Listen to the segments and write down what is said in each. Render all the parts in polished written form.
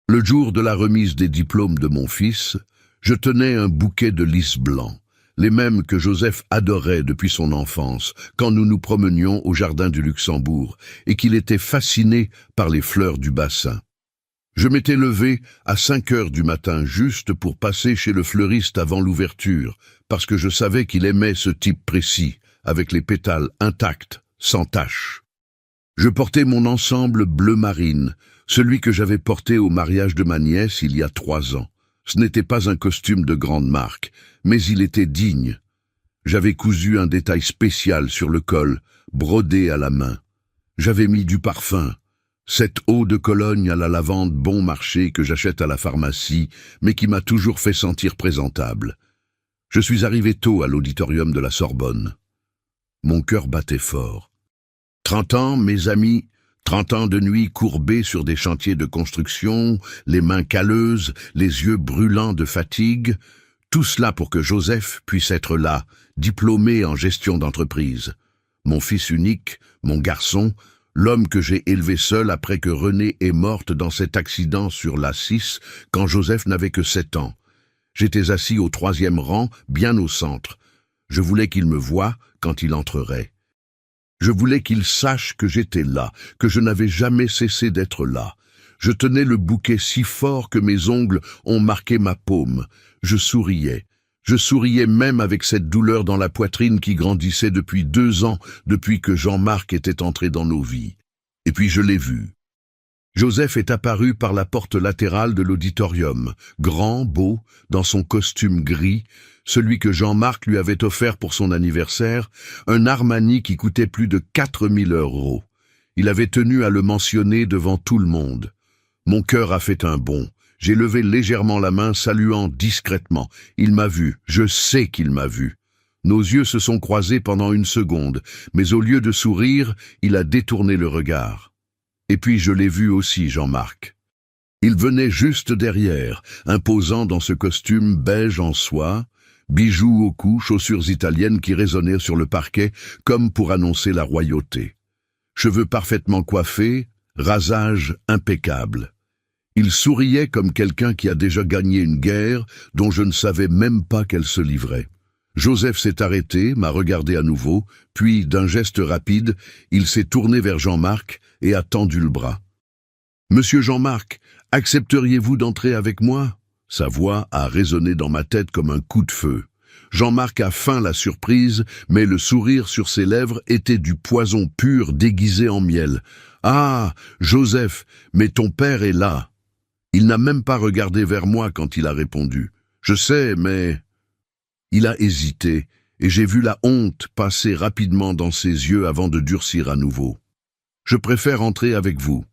Le jour de la remise des diplômes de mon fils, je tenais un bouquet de lys blancs, les mêmes que Joseph adorait depuis son enfance, quand nous nous promenions au jardin du Luxembourg, et qu'il était fasciné par les fleurs du bassin. Je m'étais levé à 5 heures du matin juste pour passer chez le fleuriste avant l'ouverture, parce que je savais qu'il aimait ce type précis, avec les pétales intacts, sans tache. Je portais mon ensemble bleu marine, celui que j'avais porté au mariage de ma nièce il y a 3 ans. Ce n'était pas un costume de grande marque, mais il était digne. J'avais cousu un détail spécial sur le col, brodé à la main. J'avais mis du parfum, cette eau de Cologne à la lavande bon marché que j'achète à la pharmacie, mais qui m'a toujours fait sentir présentable. Je suis arrivé tôt à l'auditorium de la Sorbonne. Mon cœur battait fort. 30 ans, mes amis, 30 ans de nuit courbés sur des chantiers de construction, les mains calleuses, les yeux brûlants de fatigue, tout cela pour que Joseph puisse être là, diplômé en gestion d'entreprise. Mon fils unique, mon garçon, l'homme que j'ai élevé seul après que Renée est morte dans cet accident sur l'A6 quand Joseph n'avait que 7 ans. J'étais assis au 3e rang, bien au centre. Je voulais qu'il me voie quand il entrerait. Je voulais qu'il sache que j'étais là, que je n'avais jamais cessé d'être là. Je tenais le bouquet si fort que mes ongles ont marqué ma paume. Je souriais. Je souriais même avec cette douleur dans la poitrine qui grandissait depuis 2 ans, depuis que Jean-Marc était entré dans nos vies. Et puis je l'ai vu. Joseph est apparu par la porte latérale de l'auditorium, grand, beau, dans son costume gris, celui que Jean-Marc lui avait offert pour son anniversaire, un Armani qui coûtait plus de 4 000 €. Il avait tenu à le mentionner devant tout le monde. Mon cœur a fait un bond. J'ai levé légèrement la main, saluant discrètement. Il m'a vu, je sais qu'il m'a vu. Nos yeux se sont croisés pendant 1 seconde, mais au lieu de sourire, il a détourné le regard. Et puis je l'ai vu aussi, Jean-Marc. Il venait juste derrière, imposant dans ce costume beige en soie, bijoux au cou, chaussures italiennes qui résonnaient sur le parquet comme pour annoncer la royauté. Cheveux parfaitement coiffés, rasage impeccable. Il souriait comme quelqu'un qui a déjà gagné une guerre dont je ne savais même pas qu'elle se livrait. Joseph s'est arrêté, m'a regardé à nouveau, puis, d'un geste rapide, il s'est tourné vers Jean-Marc et a tendu le bras. « Monsieur Jean-Marc, accepteriez-vous d'entrer avec moi ?» Sa voix a résonné dans ma tête comme un coup de feu. Jean-Marc a feint la surprise, mais le sourire sur ses lèvres était du poison pur déguisé en miel. « Ah, Joseph, mais ton père est là !» Il n'a même pas regardé vers moi quand il a répondu. « Je sais, mais... » Il a hésité, et j'ai vu la honte passer rapidement dans ses yeux avant de durcir à nouveau. « Je préfère entrer avec vous.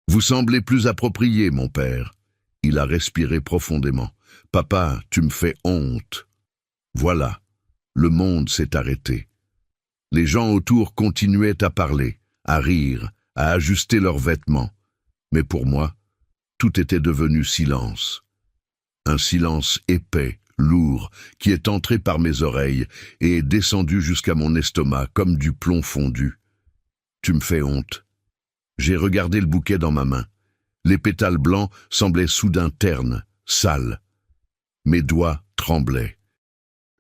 Vous semblez plus approprié, mon père. » Il a respiré profondément. « Papa, tu me fais honte. » Voilà, le monde s'est arrêté. Les gens autour continuaient à parler, à rire, à ajuster leurs vêtements. Mais pour moi, tout était devenu silence. Un silence épais, lourd, qui est entré par mes oreilles et est descendu jusqu'à mon estomac comme du plomb fondu. Tu me fais honte. J'ai regardé le bouquet dans ma main. Les pétales blancs semblaient soudain ternes, sales. Mes doigts tremblaient.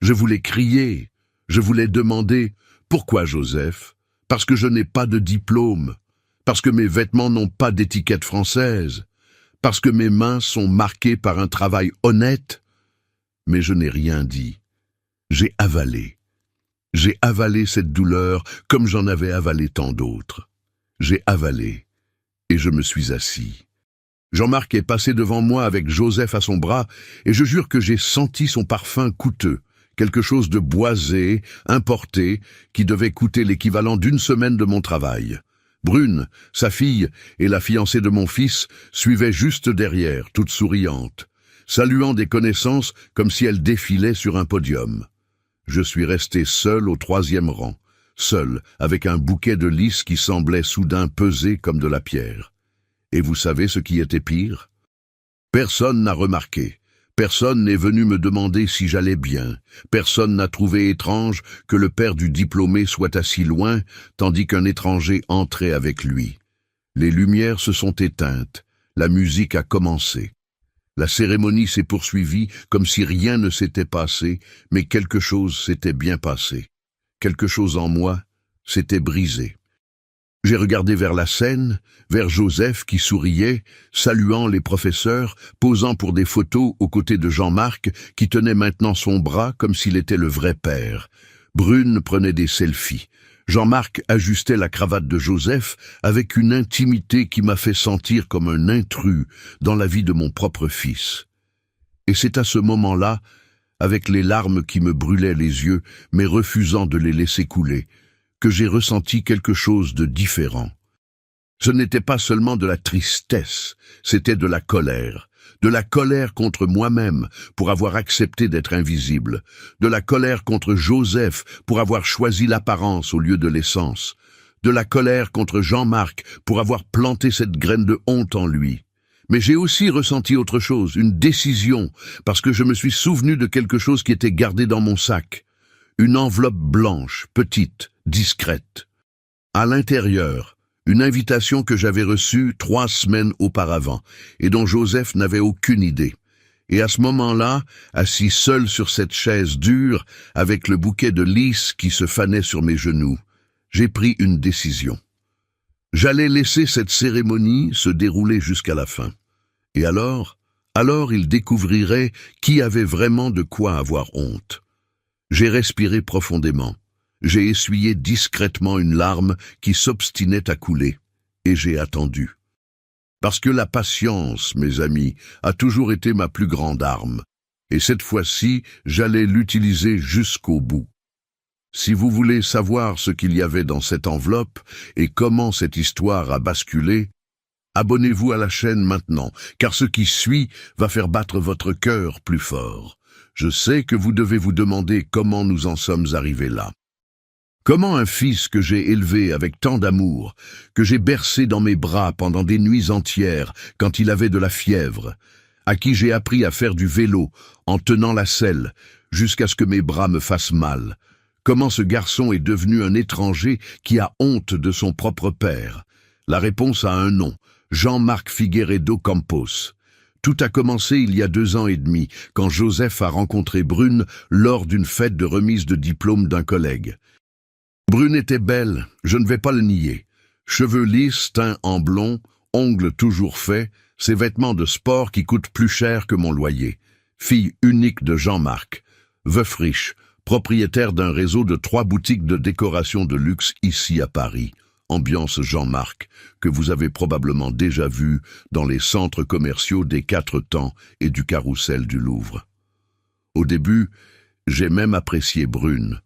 Je voulais crier, je voulais demander « Pourquoi Joseph ? Parce que je n'ai pas de diplôme, parce que mes vêtements n'ont pas d'étiquette française, parce que mes mains sont marquées par un travail honnête. » Mais je n'ai rien dit. J'ai avalé. J'ai avalé cette douleur comme j'en avais avalé tant d'autres. J'ai avalé et je me suis assis. Jean-Marc est passé devant moi avec Joseph à son bras et je jure que j'ai senti son parfum coûteux, quelque chose de boisé, importé, qui devait coûter l'équivalent d'1 semaine de mon travail. Brune, sa fille et la fiancée de mon fils suivaient juste derrière, toute souriante, saluant des connaissances comme si elles défilaient sur un podium. Je suis resté seul au 3e rang, seul, avec un bouquet de lys qui semblait soudain peser comme de la pierre. Et vous savez ce qui était pire? Personne n'a remarqué. Personne n'est venu me demander si j'allais bien. Personne n'a trouvé étrange que le père du diplômé soit assis loin, tandis qu'un étranger entrait avec lui. Les lumières se sont éteintes. La musique a commencé. La cérémonie s'est poursuivie comme si rien ne s'était passé, mais quelque chose s'était bien passé. Quelque chose en moi s'était brisé. J'ai regardé vers la scène, vers Joseph qui souriait, saluant les professeurs, posant pour des photos aux côtés de Jean-Marc qui tenait maintenant son bras comme s'il était le vrai père. Brune prenait des selfies. Jean-Marc ajustait la cravate de Joseph avec une intimité qui m'a fait sentir comme un intrus dans la vie de mon propre fils. Et c'est à ce moment-là, avec les larmes qui me brûlaient les yeux, mais refusant de les laisser couler, que j'ai ressenti quelque chose de différent. Ce n'était pas seulement de la tristesse, c'était de la colère contre moi-même pour avoir accepté d'être invisible, de la colère contre Joseph pour avoir choisi l'apparence au lieu de l'essence, de la colère contre Jean-Marc pour avoir planté cette graine de honte en lui. Mais j'ai aussi ressenti autre chose, une décision, parce que je me suis souvenu de quelque chose qui était gardé dans mon sac. Une enveloppe blanche, petite, discrète. À l'intérieur, une invitation que j'avais reçue 3 semaines auparavant et dont Joseph n'avait aucune idée. Et à ce moment-là, assis seul sur cette chaise dure, avec le bouquet de lys qui se fanait sur mes genoux, j'ai pris une décision. J'allais laisser cette cérémonie se dérouler jusqu'à la fin. Et alors il découvrirait qui avait vraiment de quoi avoir honte. J'ai respiré profondément. J'ai essuyé discrètement une larme qui s'obstinait à couler, et j'ai attendu. Parce que la patience, mes amis, a toujours été ma plus grande arme, et cette fois-ci, j'allais l'utiliser jusqu'au bout. Si vous voulez savoir ce qu'il y avait dans cette enveloppe et comment cette histoire a basculé, abonnez-vous à la chaîne maintenant, car ce qui suit va faire battre votre cœur plus fort. Je sais que vous devez vous demander comment nous en sommes arrivés là. Comment un fils que j'ai élevé avec tant d'amour, que j'ai bercé dans mes bras pendant des nuits entières quand il avait de la fièvre, à qui j'ai appris à faire du vélo en tenant la selle jusqu'à ce que mes bras me fassent mal, comment ce garçon est devenu un étranger qui a honte de son propre père? La réponse a un nom, Jean-Marc Figueiredo Campos. Tout a commencé il y a 2 ans et demi, quand Joseph a rencontré Brune lors d'une fête de remise de diplôme d'un collègue. Brune était belle, je ne vais pas le nier. Cheveux lisses, teint en blond, ongles toujours faits, ses vêtements de sport qui coûtent plus cher que mon loyer. Fille unique de Jean-Marc, veuf riche, propriétaire d'un réseau de 3 boutiques de décoration de luxe ici à Paris. Ambiance Jean-Marc, que vous avez probablement déjà vu dans les centres commerciaux des 4 temps et du Carrousel du Louvre. Au début, j'ai même apprécié Brune.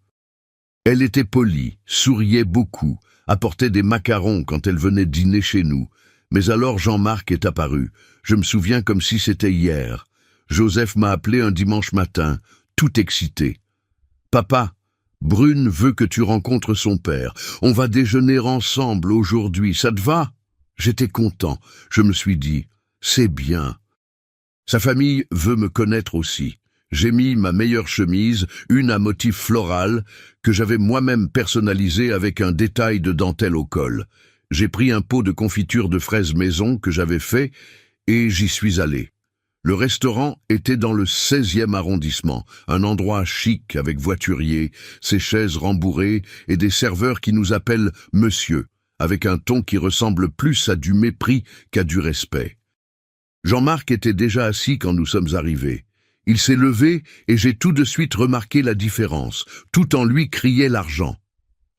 Elle était polie, souriait beaucoup, apportait des macarons quand elle venait dîner chez nous. Mais alors Jean-Marc est apparu. Je me souviens comme si c'était hier. Joseph m'a appelé un dimanche matin, tout excité. « Papa, Brune veut que tu rencontres son père. On va déjeuner ensemble aujourd'hui, ça te va ?» J'étais content. Je me suis dit « C'est bien. » Sa famille veut me connaître aussi. J'ai mis ma meilleure chemise, une à motif floral, que j'avais moi-même personnalisée avec un détail de dentelle au col. J'ai pris un pot de confiture de fraises maison que j'avais fait et j'y suis allé. Le restaurant était dans le 16e arrondissement, un endroit chic avec voiturier, ses chaises rembourrées et des serveurs qui nous appellent « monsieur », avec un ton qui ressemble plus à du mépris qu'à du respect. Jean-Marc était déjà assis quand nous sommes arrivés. Il s'est levé et j'ai tout de suite remarqué la différence. Tout en lui criait l'argent.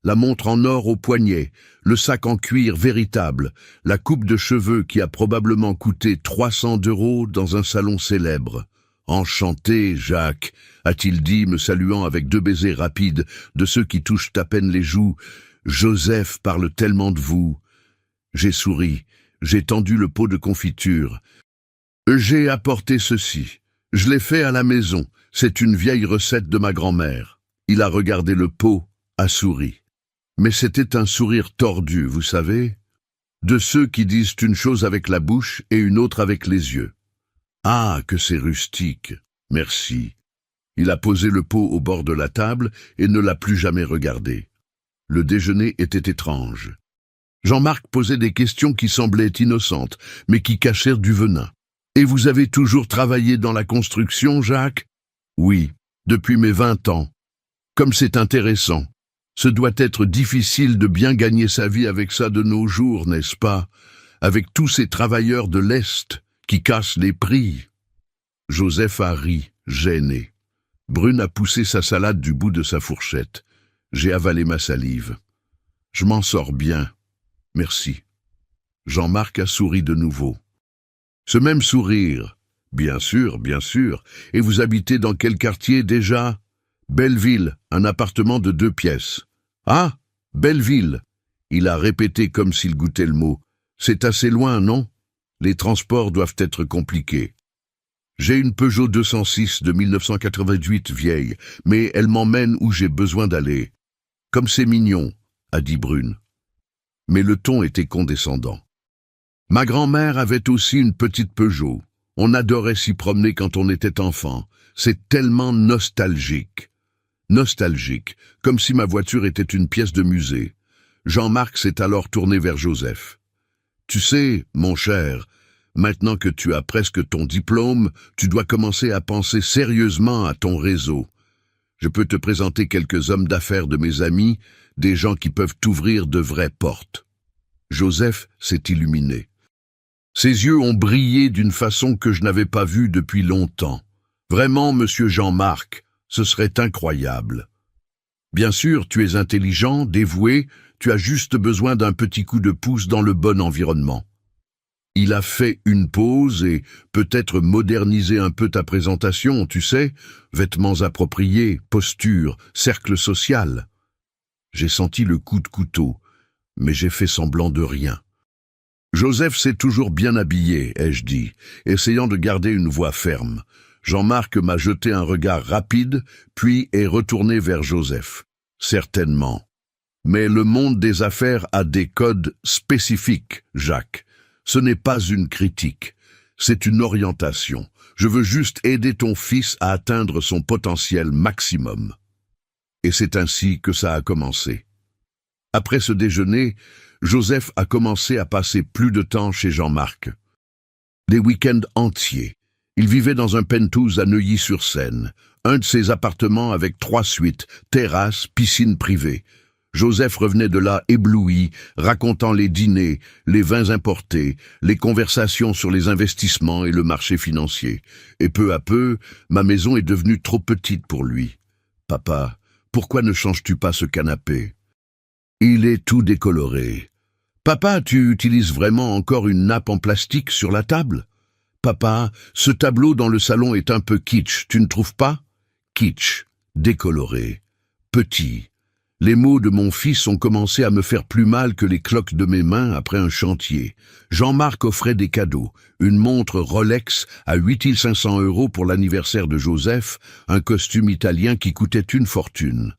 La montre en or au poignet, le sac en cuir véritable, la coupe de cheveux qui a probablement coûté 300 € dans un salon célèbre. « Enchanté, Jacques », a-t-il dit, me saluant avec 2 baisers rapides, de ceux qui touchent à peine les joues. « Joseph parle tellement de vous. » J'ai souri, j'ai tendu le pot de confiture. « J'ai apporté ceci. Je l'ai fait à la maison. C'est une vieille recette de ma grand-mère. » Il a regardé le pot, a souri. Mais c'était un sourire tordu, vous savez, de ceux qui disent une chose avec la bouche et une autre avec les yeux. Ah, que c'est rustique. Merci. Il a posé le pot au bord de la table et ne l'a plus jamais regardé. Le déjeuner était étrange. Jean-Marc posait des questions qui semblaient innocentes, mais qui cachèrent du venin. « Et vous avez toujours travaillé dans la construction, Jacques ?»« Oui, depuis mes 20 ans. Comme c'est intéressant. Ce doit être difficile de bien gagner sa vie avec ça de nos jours, n'est-ce pas? Avec tous ces travailleurs de l'Est qui cassent les prix. » Joseph a ri, gêné. Brune a poussé sa salade du bout de sa fourchette. J'ai avalé ma salive. « Je m'en sors bien. Merci. » Jean-Marc a souri de nouveau. Ce même sourire. « Bien sûr, bien sûr. Et vous habitez dans quel quartier déjà ?»« Belleville, un appartement de 2 pièces. »« Ah, Belleville !» Il a répété comme s'il goûtait le mot. « C'est assez loin, non? Les transports doivent être compliqués. » J'ai une Peugeot 206 de 1988 vieille, mais elle m'emmène où j'ai besoin d'aller. « Comme c'est mignon », a dit Brune. Mais le ton était condescendant. Ma grand-mère avait aussi une petite Peugeot. On adorait s'y promener quand on était enfant. C'est tellement nostalgique. Nostalgique, comme si ma voiture était une pièce de musée. Jean-Marc s'est alors tourné vers Joseph. « Tu sais, mon cher, maintenant que tu as presque ton diplôme, tu dois commencer à penser sérieusement à ton réseau. Je peux te présenter quelques hommes d'affaires de mes amis, des gens qui peuvent t'ouvrir de vraies portes. » Joseph s'est illuminé. Ses yeux ont brillé d'une façon que je n'avais pas vue depuis longtemps. Vraiment, monsieur Jean-Marc, ce serait incroyable. Bien sûr, tu es intelligent, dévoué, tu as juste besoin d'un petit coup de pouce dans le bon environnement. Il a fait une pause et peut-être modernisé un peu ta présentation, tu sais, vêtements appropriés, posture, cercle social. J'ai senti le coup de couteau, mais j'ai fait semblant de rien. Joseph s'est toujours bien habillé, ai-je dit, essayant de garder une voix ferme. Jean-Marc m'a jeté un regard rapide, puis est retourné vers Joseph. Certainement. Mais le monde des affaires a des codes spécifiques, Jacques. Ce n'est pas une critique, c'est une orientation. Je veux juste aider ton fils à atteindre son potentiel maximum. Et c'est ainsi que ça a commencé. Après ce déjeuner, Joseph a commencé à passer plus de temps chez Jean-Marc. Des week-ends entiers. Il vivait dans un penthouse à Neuilly-sur-Seine, un de ses appartements avec 3 suites, terrasse, piscine privée. Joseph revenait de là ébloui, racontant les dîners, les vins importés, les conversations sur les investissements et le marché financier. Et peu à peu, ma maison est devenue trop petite pour lui. « Papa, pourquoi ne changes-tu pas ce canapé ?»« Il est tout décoloré. »« Papa, tu utilises vraiment encore une nappe en plastique sur la table ? » ?»« Papa, ce tableau dans le salon est un peu kitsch, tu ne trouves pas ? » Kitsch, décoloré, petit. Les mots de mon fils ont commencé à me faire plus mal que les cloques de mes mains après un chantier. Jean-Marc offrait des cadeaux, une montre Rolex à 8 500 € pour l'anniversaire de Joseph, un costume italien qui coûtait une fortune.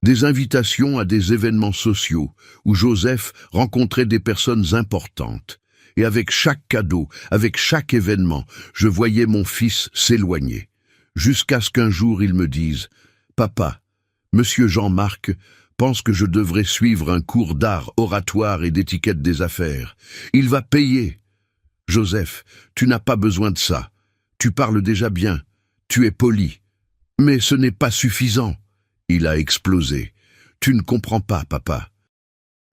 Des invitations à des événements sociaux où Joseph rencontrait des personnes importantes. Et avec chaque cadeau, avec chaque événement, je voyais mon fils s'éloigner. Jusqu'à ce qu'un jour il me dise « Papa, Monsieur Jean-Marc pense que je devrais suivre un cours d'art oratoire et d'étiquette des affaires. Il va payer. Joseph, tu n'as pas besoin de ça. Tu parles déjà bien. Tu es poli. Mais ce n'est pas suffisant. » Il a explosé. « Tu ne comprends pas, papa.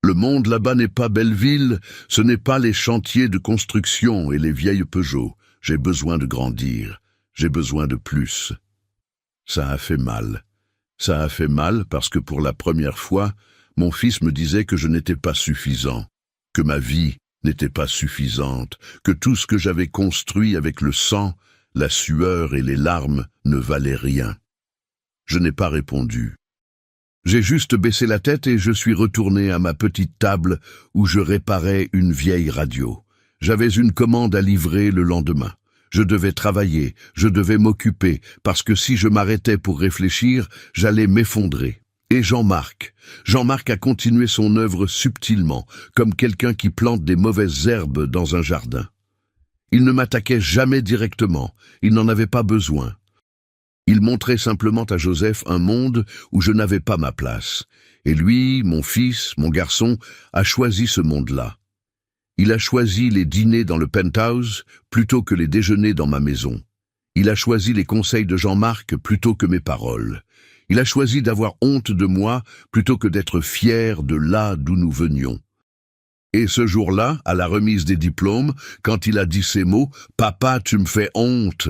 Le monde là-bas n'est pas Belleville, ce n'est pas les chantiers de construction et les vieilles Peugeot. J'ai besoin de grandir. J'ai besoin de plus. » Ça a fait mal. Ça a fait mal parce que pour la première fois, mon fils me disait que je n'étais pas suffisant, que ma vie n'était pas suffisante, que tout ce que j'avais construit avec le sang, la sueur et les larmes ne valait rien. Je n'ai pas répondu. J'ai juste baissé la tête et je suis retourné à ma petite table où je réparais une vieille radio. J'avais une commande à livrer le lendemain. Je devais travailler, je devais m'occuper, parce que si je m'arrêtais pour réfléchir, j'allais m'effondrer. Et Jean-Marc a continué son œuvre subtilement, comme quelqu'un qui plante des mauvaises herbes dans un jardin. Il ne m'attaquait jamais directement, il n'en avait pas besoin. Il montrait simplement à Joseph un monde où je n'avais pas ma place. Et lui, mon fils, mon garçon, a choisi ce monde-là. Il a choisi les dîners dans le penthouse plutôt que les déjeuners dans ma maison. Il a choisi les conseils de Jean-Marc plutôt que mes paroles. Il a choisi d'avoir honte de moi plutôt que d'être fier de là d'où nous venions. Et ce jour-là, à la remise des diplômes, quand il a dit ces mots, « Papa, tu me fais honte »,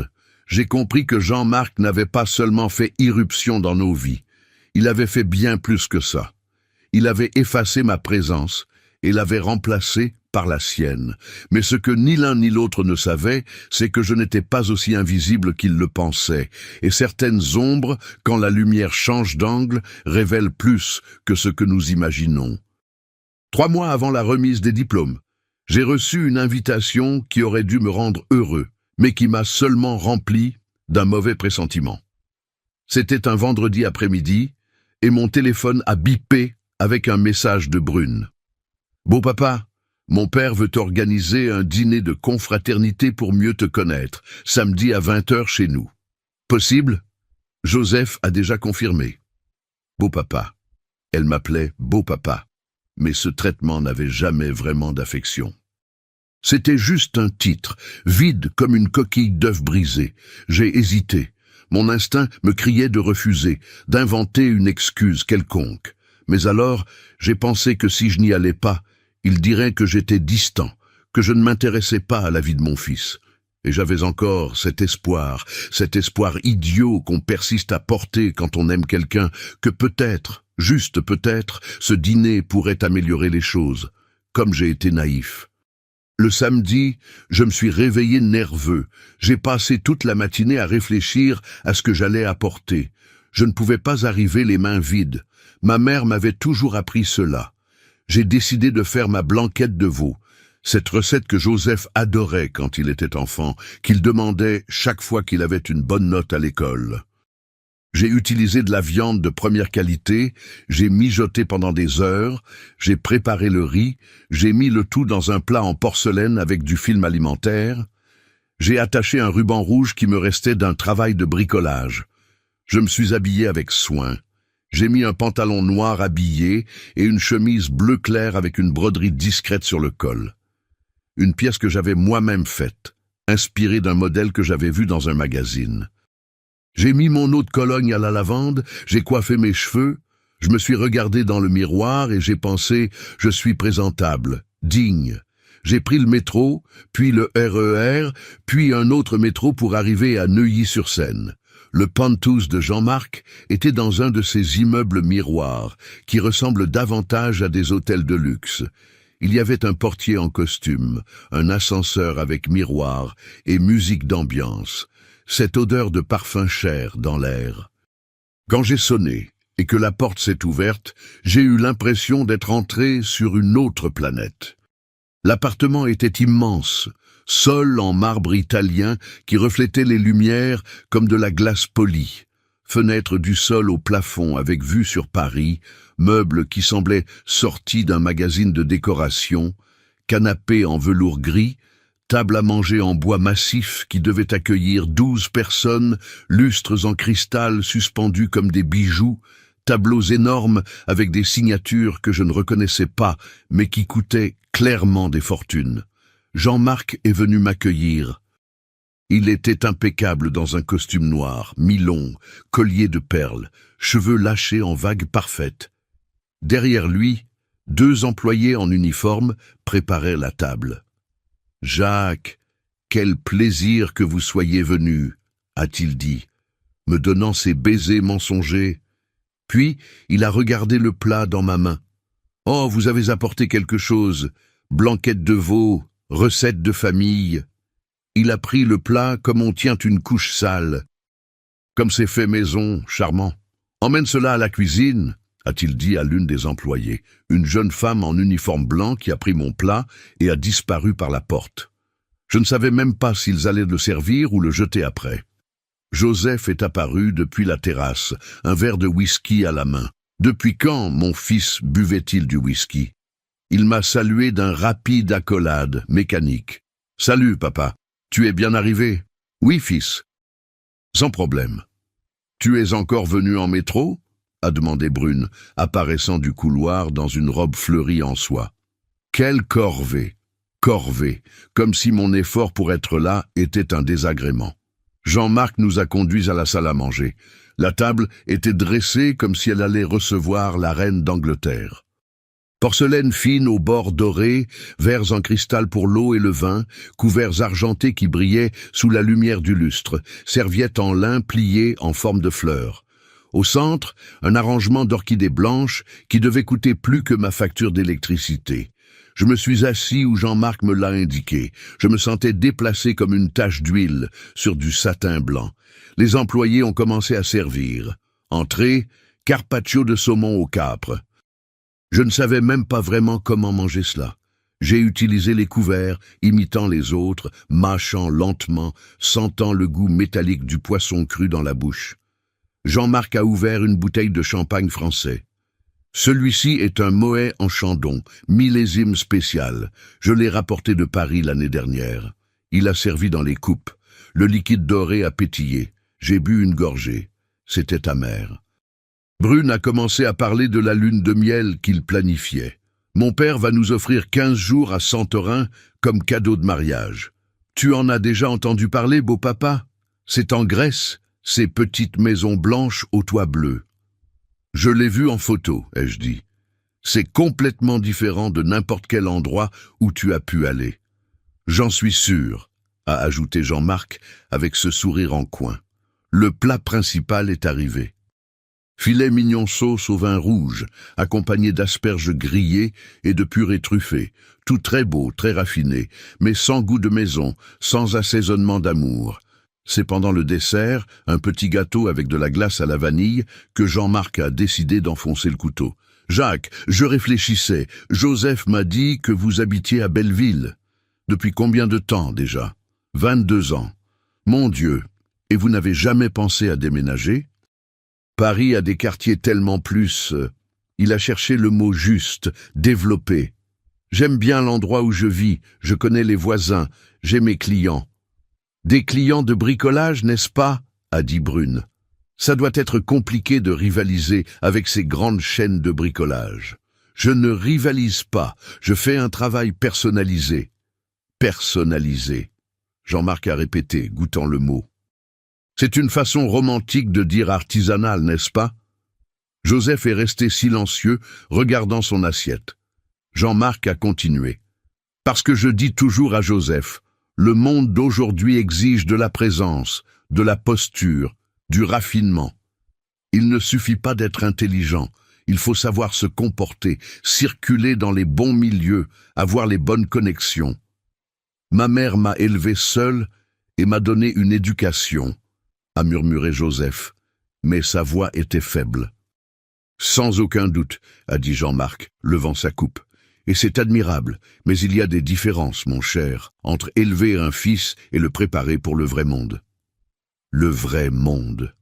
j'ai compris que Jean-Marc n'avait pas seulement fait irruption dans nos vies. Il avait fait bien plus que ça. Il avait effacé ma présence et l'avait remplacée par la sienne. Mais ce que ni l'un ni l'autre ne savaient, c'est que je n'étais pas aussi invisible qu'ils le pensaient. Et certaines ombres, quand la lumière change d'angle, révèlent plus que ce que nous imaginons. 3 mois avant la remise des diplômes, j'ai reçu une invitation qui aurait dû me rendre heureux, mais qui m'a seulement rempli d'un mauvais pressentiment. C'était un vendredi après-midi, et mon téléphone a bipé avec un message de Brune. « Beau papa, mon père veut organiser un dîner de confraternité pour mieux te connaître, samedi à 20h chez nous. Possible ? Joseph a déjà confirmé. Beau papa. Elle m'appelait Beau papa, mais ce traitement n'avait jamais vraiment d'affection. C'était juste un titre, vide comme une coquille d'œuf brisée. J'ai hésité. Mon instinct me criait de refuser, d'inventer une excuse quelconque. Mais alors, j'ai pensé que si je n'y allais pas, il dirait que j'étais distant, que je ne m'intéressais pas à la vie de mon fils. Et j'avais encore cet espoir idiot qu'on persiste à porter quand on aime quelqu'un, que peut-être, juste peut-être, ce dîner pourrait améliorer les choses, comme j'ai été naïf. Le samedi, je me suis réveillé nerveux. J'ai passé toute la matinée à réfléchir à ce que j'allais apporter. Je ne pouvais pas arriver les mains vides. Ma mère m'avait toujours appris cela. J'ai décidé de faire ma blanquette de veau, cette recette que Joseph adorait quand il était enfant, qu'il demandait chaque fois qu'il avait une bonne note à l'école. J'ai utilisé de la viande de première qualité, j'ai mijoté pendant des heures, j'ai préparé le riz, j'ai mis le tout dans un plat en porcelaine avec du film alimentaire, j'ai attaché un ruban rouge qui me restait d'un travail de bricolage. Je me suis habillé avec soin. J'ai mis un pantalon noir habillé et une chemise bleu clair avec une broderie discrète sur le col. Une pièce que j'avais moi-même faite, inspirée d'un modèle que j'avais vu dans un magazine. J'ai mis mon eau de Cologne à la lavande, j'ai coiffé mes cheveux, je me suis regardé dans le miroir et j'ai pensé « je suis présentable, digne ». J'ai pris le métro, puis le RER, puis un autre métro pour arriver à Neuilly-sur-Seine. Le penthouse de Jean-Marc était dans un de ces immeubles miroirs qui ressemblent davantage à des hôtels de luxe. Il y avait un portier en costume, un ascenseur avec miroir et musique d'ambiance. Cette odeur de parfum cher dans l'air. Quand j'ai sonné et que la porte s'est ouverte, j'ai eu l'impression d'être entré sur une autre planète. L'appartement était immense, sol en marbre italien qui reflétait les lumières comme de la glace polie, fenêtres du sol au plafond avec vue sur Paris, meubles qui semblaient sortis d'un magazine de décoration, canapé en velours gris, table à manger en bois massif qui devait accueillir 12 personnes, lustres en cristal suspendus comme des bijoux, tableaux énormes avec des signatures que je ne reconnaissais pas, mais qui coûtaient clairement des fortunes. Jean-Marc est venu m'accueillir. Il était impeccable dans un costume noir, mi-long, collier de perles, cheveux lâchés en vagues parfaites. Derrière lui, 2 employés en uniforme préparaient la table. « Jacques, quel plaisir que vous soyez venu, a-t-il dit, me donnant ses baisers mensongers. Puis, il a regardé le plat dans ma main. « Oh, vous avez apporté quelque chose, blanquette de veau, recette de famille. » Il a pris le plat comme on tient une couche sale. « Comme c'est fait maison, charmant. Emmène cela à la cuisine. » a-t-il dit à l'une des employées, une jeune femme en uniforme blanc qui a pris mon plat et a disparu par la porte. Je ne savais même pas s'ils allaient le servir ou le jeter après. Joseph est apparu depuis la terrasse, un verre de whisky à la main. Depuis quand mon fils buvait-il du whisky? Il m'a salué d'un rapide accolade mécanique. « Salut, papa. Tu es bien arrivé? »« Oui, fils. »« Sans problème. » Tu es encore venu en métro? A demandé Brune, apparaissant du couloir dans une robe fleurie en soie. Quelle corvée! Corvée, comme si mon effort pour être là était un désagrément. Jean-Marc nous a conduits à la salle à manger. La table était dressée comme si elle allait recevoir la reine d'Angleterre. Porcelaine fine aux bords dorés, verres en cristal pour l'eau et le vin, couverts argentés qui brillaient sous la lumière du lustre, serviettes en lin pliées en forme de fleurs. Au centre, un arrangement d'orchidées blanches qui devait coûter plus que ma facture d'électricité. Je me suis assis où Jean-Marc me l'a indiqué. Je me sentais déplacé comme une tache d'huile sur du satin blanc. Les employés ont commencé à servir. Entrée, carpaccio de saumon au capre. Je ne savais même pas vraiment comment manger cela. J'ai utilisé les couverts, imitant les autres, mâchant lentement, sentant le goût métallique du poisson cru dans la bouche. Jean-Marc a ouvert une bouteille de champagne français. Celui-ci est un Moët en Chandon, millésime spécial. Je l'ai rapporté de Paris l'année dernière. Il a servi dans les coupes. Le liquide doré a pétillé. J'ai bu une gorgée. C'était amer. Brune a commencé à parler de la lune de miel qu'il planifiait. Mon père va nous offrir 15 jours à Santorin comme cadeau de mariage. Tu en as déjà entendu parler, beau papa? C'est en Grèce, ces petites maisons blanches aux toits bleus. Je l'ai vu en photo, ai-je dit. C'est complètement différent de n'importe quel endroit où tu as pu aller. J'en suis sûr, a ajouté Jean-Marc avec ce sourire en coin. Le plat principal est arrivé. Filet mignon sauce au vin rouge, accompagné d'asperges grillées et de purée truffée, tout très beau, très raffiné, mais sans goût de maison, sans assaisonnement d'amour. C'est pendant le dessert, un petit gâteau avec de la glace à la vanille, que Jean-Marc a décidé d'enfoncer le couteau. « Jacques, je réfléchissais. Joseph m'a dit que vous habitiez à Belleville. Depuis combien de temps déjà? 22 ans. Mon Dieu, et vous n'avez jamais pensé à déménager? Paris a des quartiers tellement plus... Il a cherché le mot juste, développé. J'aime bien l'endroit où je vis, je connais les voisins, j'ai mes clients. Des clients de bricolage, n'est-ce pas? A dit Brune. Ça doit être compliqué de rivaliser avec ces grandes chaînes de bricolage. Je ne rivalise pas, je fais un travail personnalisé. Personnalisé. Jean-Marc a répété, goûtant le mot. C'est une façon romantique de dire artisanal, n'est-ce pas? Joseph est resté silencieux, regardant son assiette. Jean-Marc a continué. Parce que je dis toujours à Joseph, le monde d'aujourd'hui exige de la présence, de la posture, du raffinement. Il ne suffit pas d'être intelligent, il faut savoir se comporter, circuler dans les bons milieux, avoir les bonnes connexions. Ma mère m'a élevé seule et m'a donné une éducation, a murmuré Joseph, mais sa voix était faible. Sans aucun doute, a dit Jean-Marc, levant sa coupe. Et c'est admirable, mais il y a des différences, mon cher, entre élever un fils et le préparer pour le vrai monde. Le vrai monde.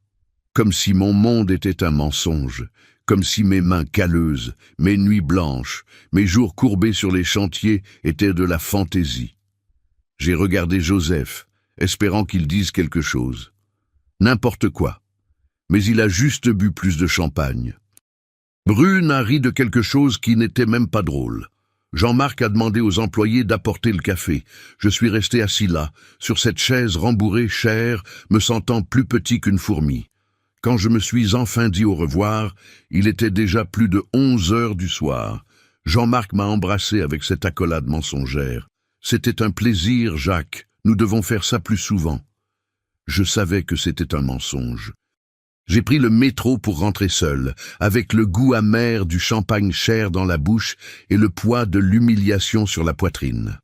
Comme si mon monde était un mensonge, comme si mes mains calleuses, mes nuits blanches, mes jours courbés sur les chantiers étaient de la fantaisie. J'ai regardé Joseph, espérant qu'il dise quelque chose. N'importe quoi. Mais il a juste bu plus de champagne. Brune a ri de quelque chose qui n'était même pas drôle. Jean-Marc a demandé aux employés d'apporter le café. Je suis resté assis là, sur cette chaise rembourrée chère, me sentant plus petit qu'une fourmi. Quand je me suis enfin dit au revoir, il était déjà plus de 11 heures du soir. Jean-Marc m'a embrassé avec cette accolade mensongère. C'était un plaisir, Jacques. Nous devons faire ça plus souvent. Je savais que c'était un mensonge. J'ai pris le métro pour rentrer seul, avec le goût amer du champagne cher dans la bouche et le poids de l'humiliation sur la poitrine.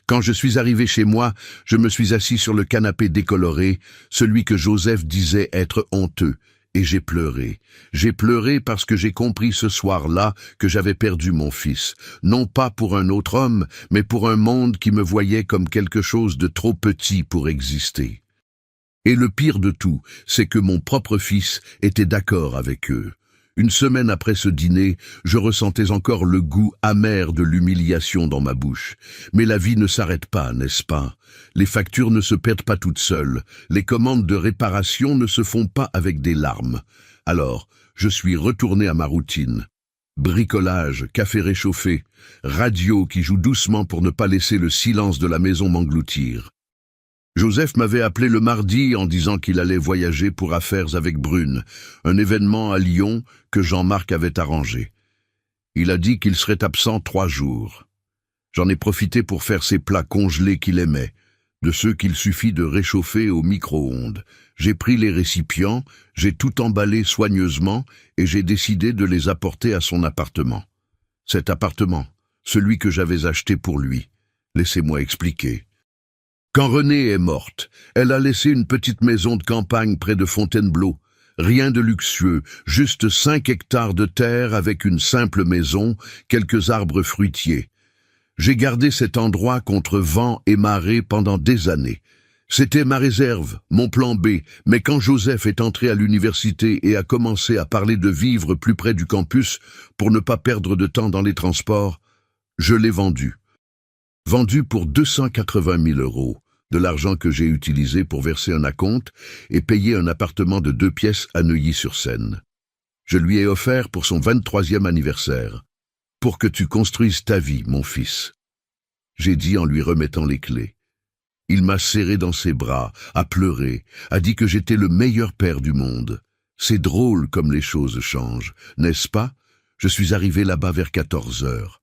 Quand je suis arrivé chez moi, je me suis assis sur le canapé décoloré, celui que Joseph disait être honteux, et j'ai pleuré. J'ai pleuré parce que j'ai compris ce soir-là que j'avais perdu mon fils, non pas pour un autre homme, mais pour un monde qui me voyait comme quelque chose de trop petit pour exister. Et le pire de tout, c'est que mon propre fils était d'accord avec eux. Une semaine après ce dîner, je ressentais encore le goût amer de l'humiliation dans ma bouche. Mais la vie ne s'arrête pas, n'est-ce pas? Les factures ne se perdent pas toutes seules. Les commandes de réparation ne se font pas avec des larmes. Alors, je suis retourné à ma routine. Bricolage, café réchauffé, radio qui joue doucement pour ne pas laisser le silence de la maison m'engloutir. Joseph m'avait appelé le mardi en disant qu'il allait voyager pour affaires avec Brune, un événement à Lyon que Jean-Marc avait arrangé. Il a dit qu'il serait absent 3 jours. J'en ai profité pour faire ces plats congelés qu'il aimait, de ceux qu'il suffit de réchauffer au micro-ondes. J'ai pris les récipients, j'ai tout emballé soigneusement et j'ai décidé de les apporter à son appartement. Cet appartement, celui que j'avais acheté pour lui. Laissez-moi expliquer. Quand Renée est morte, elle a laissé une petite maison de campagne près de Fontainebleau. Rien de luxueux, juste 5 hectares de terre avec une simple maison, quelques arbres fruitiers. J'ai gardé cet endroit contre vent et marée pendant des années. C'était ma réserve, mon plan B, mais quand Joseph est entré à l'université et a commencé à parler de vivre plus près du campus pour ne pas perdre de temps dans les transports, je l'ai vendu. Vendu pour 280 000 €. De l'argent que j'ai utilisé pour verser un acompte et payer un appartement de 2 pièces à Neuilly-sur-Seine. Je lui ai offert pour son 23e anniversaire. Pour que tu construises ta vie, mon fils. J'ai dit en lui remettant les clés. Il m'a serré dans ses bras, a pleuré, a dit que j'étais le meilleur père du monde. C'est drôle comme les choses changent, n'est-ce pas? Je suis arrivé là-bas vers 14 heures.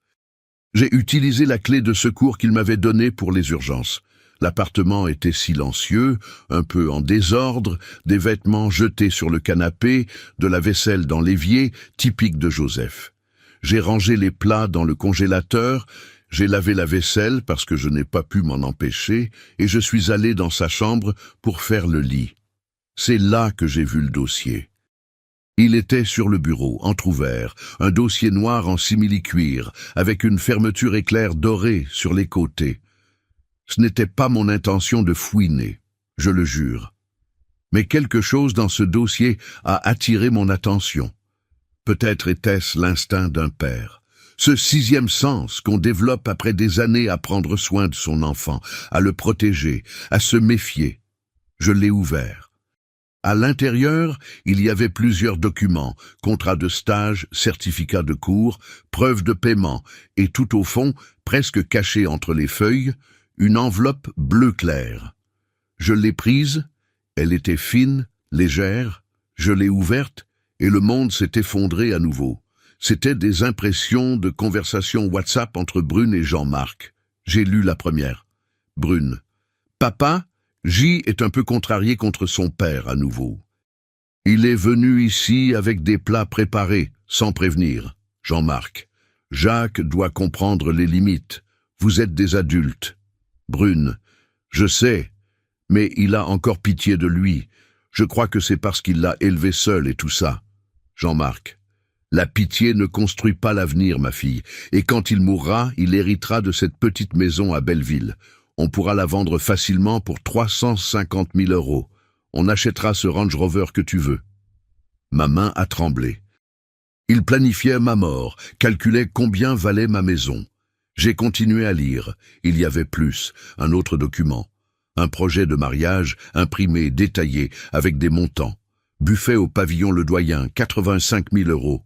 J'ai utilisé la clé de secours qu'il m'avait donnée pour les urgences. L'appartement était silencieux, un peu en désordre, des vêtements jetés sur le canapé, de la vaisselle dans l'évier, typique de Joseph. J'ai rangé les plats dans le congélateur, j'ai lavé la vaisselle parce que je n'ai pas pu m'en empêcher, et je suis allé dans sa chambre pour faire le lit. C'est là que j'ai vu le dossier. Il était sur le bureau, entrouvert, un dossier noir en simili-cuir, avec une fermeture éclair dorée sur les côtés. Ce n'était pas mon intention de fouiner, je le jure. Mais quelque chose dans ce dossier a attiré mon attention. Peut-être était-ce l'instinct d'un père. Ce 6e sens qu'on développe après des années à prendre soin de son enfant, à le protéger, à se méfier. Je l'ai ouvert. À l'intérieur, il y avait plusieurs documents, contrats de stage, certificats de cours, preuves de paiement, et tout au fond, presque caché entre les feuilles, une enveloppe bleu clair. Je l'ai prise, elle était fine, légère, je l'ai ouverte, et le monde s'est effondré à nouveau. C'étaient des impressions de conversation WhatsApp entre Brune et Jean-Marc. J'ai lu la première. Brune. Papa, J est un peu contrarié contre son père à nouveau. Il est venu ici avec des plats préparés, sans prévenir. Jean-Marc. Jacques doit comprendre les limites. Vous êtes des adultes. Brune. Je sais, mais il a encore pitié de lui. Je crois que c'est parce qu'il l'a élevé seul et tout ça. Jean-Marc. La pitié ne construit pas l'avenir, ma fille, et quand il mourra, il héritera de cette petite maison à Belleville. On pourra la vendre facilement pour 350 000 €. On achètera ce Range Rover que tu veux. Ma main a tremblé. Il planifiait ma mort, calculait combien valait ma maison. J'ai continué à lire. Il y avait plus, un autre document. Un projet de mariage, imprimé, détaillé, avec des montants. Buffet au pavillon Le Doyen, 85 000 €.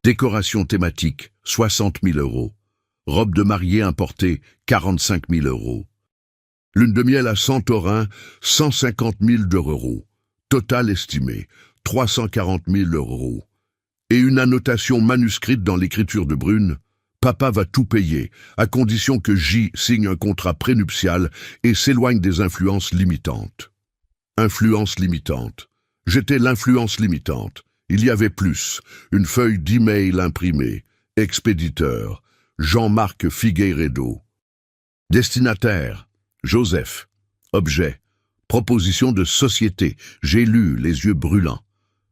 Décoration thématique, 60 000 €. Robe de mariée importée, 45 000 €. Lune de miel à Santorin, 150 000 €. Total estimé, 340 000 €. Et une annotation manuscrite dans l'écriture de Brune. Papa va tout payer, à condition que J signe un contrat prénuptial et s'éloigne des influences limitantes. Influence limitante. J'étais l'influence limitante. Il y avait plus. Une feuille d'email imprimée. Expéditeur. Jean-Marc Figueiredo. Destinataire. Joseph. Objet. Proposition de société. J'ai lu, les yeux brûlants.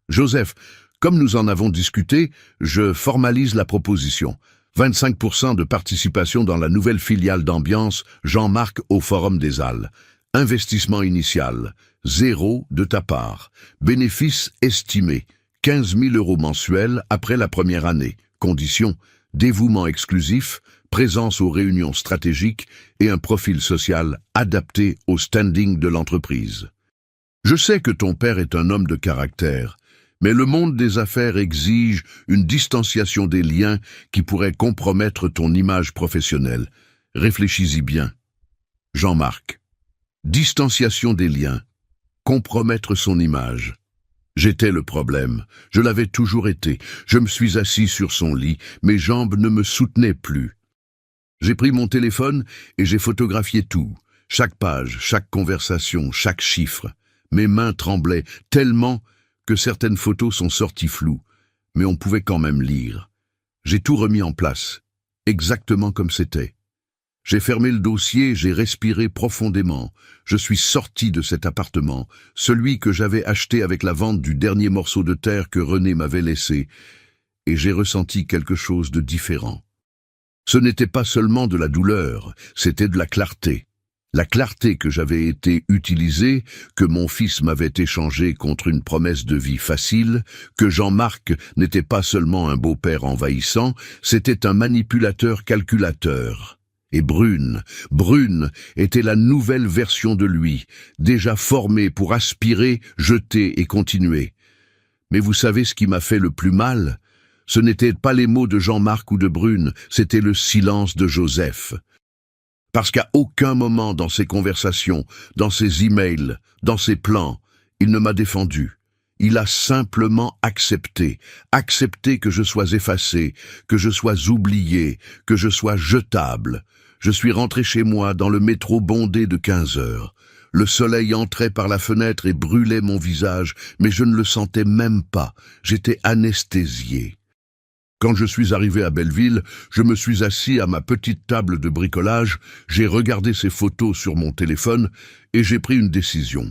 Joseph, comme nous en avons discuté, je formalise la proposition. 25% de participation dans la nouvelle filiale d'ambiance Jean-Marc au Forum des Halles. Investissement initial, 0 de ta part. Bénéfice estimé, 15 000 € mensuels après la première année. Condition, dévouement exclusif, présence aux réunions stratégiques et un profil social adapté au standing de l'entreprise. Je sais que ton père est un homme de caractère, mais le monde des affaires exige une distanciation des liens qui pourrait compromettre ton image professionnelle. Réfléchis-y bien. Jean-Marc. Distanciation des liens. Compromettre son image. J'étais le problème. Je l'avais toujours été. Je me suis assis sur son lit. Mes jambes ne me soutenaient plus. J'ai pris mon téléphone et j'ai photographié tout. Chaque page, chaque conversation, chaque chiffre. Mes mains tremblaient tellement que certaines photos sont sorties floues, mais on pouvait quand même lire. J'ai tout remis en place, exactement comme c'était. J'ai fermé le dossier, j'ai respiré profondément. Je suis sorti de cet appartement, celui que j'avais acheté avec la vente du dernier morceau de terre que René m'avait laissé, et j'ai ressenti quelque chose de différent. Ce n'était pas seulement de la douleur, c'était de la clarté. La clarté que j'avais été utilisée, que mon fils m'avait échangée contre une promesse de vie facile, que Jean-Marc n'était pas seulement un beau-père envahissant, c'était un manipulateur calculateur. Et Brune était la nouvelle version de lui, déjà formée pour aspirer, jeter et continuer. Mais vous savez ce qui m'a fait le plus mal? Ce n'étaient pas les mots de Jean-Marc ou de Brune, c'était le silence de Joseph. Parce qu'à aucun moment dans ses conversations, dans ses emails, dans ses plans, il ne m'a défendu. Il a simplement accepté que je sois effacé, que je sois oublié, que je sois jetable. Je suis rentré chez moi dans le métro bondé de 15 heures. Le soleil entrait par la fenêtre et brûlait mon visage, mais je ne le sentais même pas. J'étais anesthésié. Quand je suis arrivé à Belleville, je me suis assis à ma petite table de bricolage, j'ai regardé ces photos sur mon téléphone et j'ai pris une décision.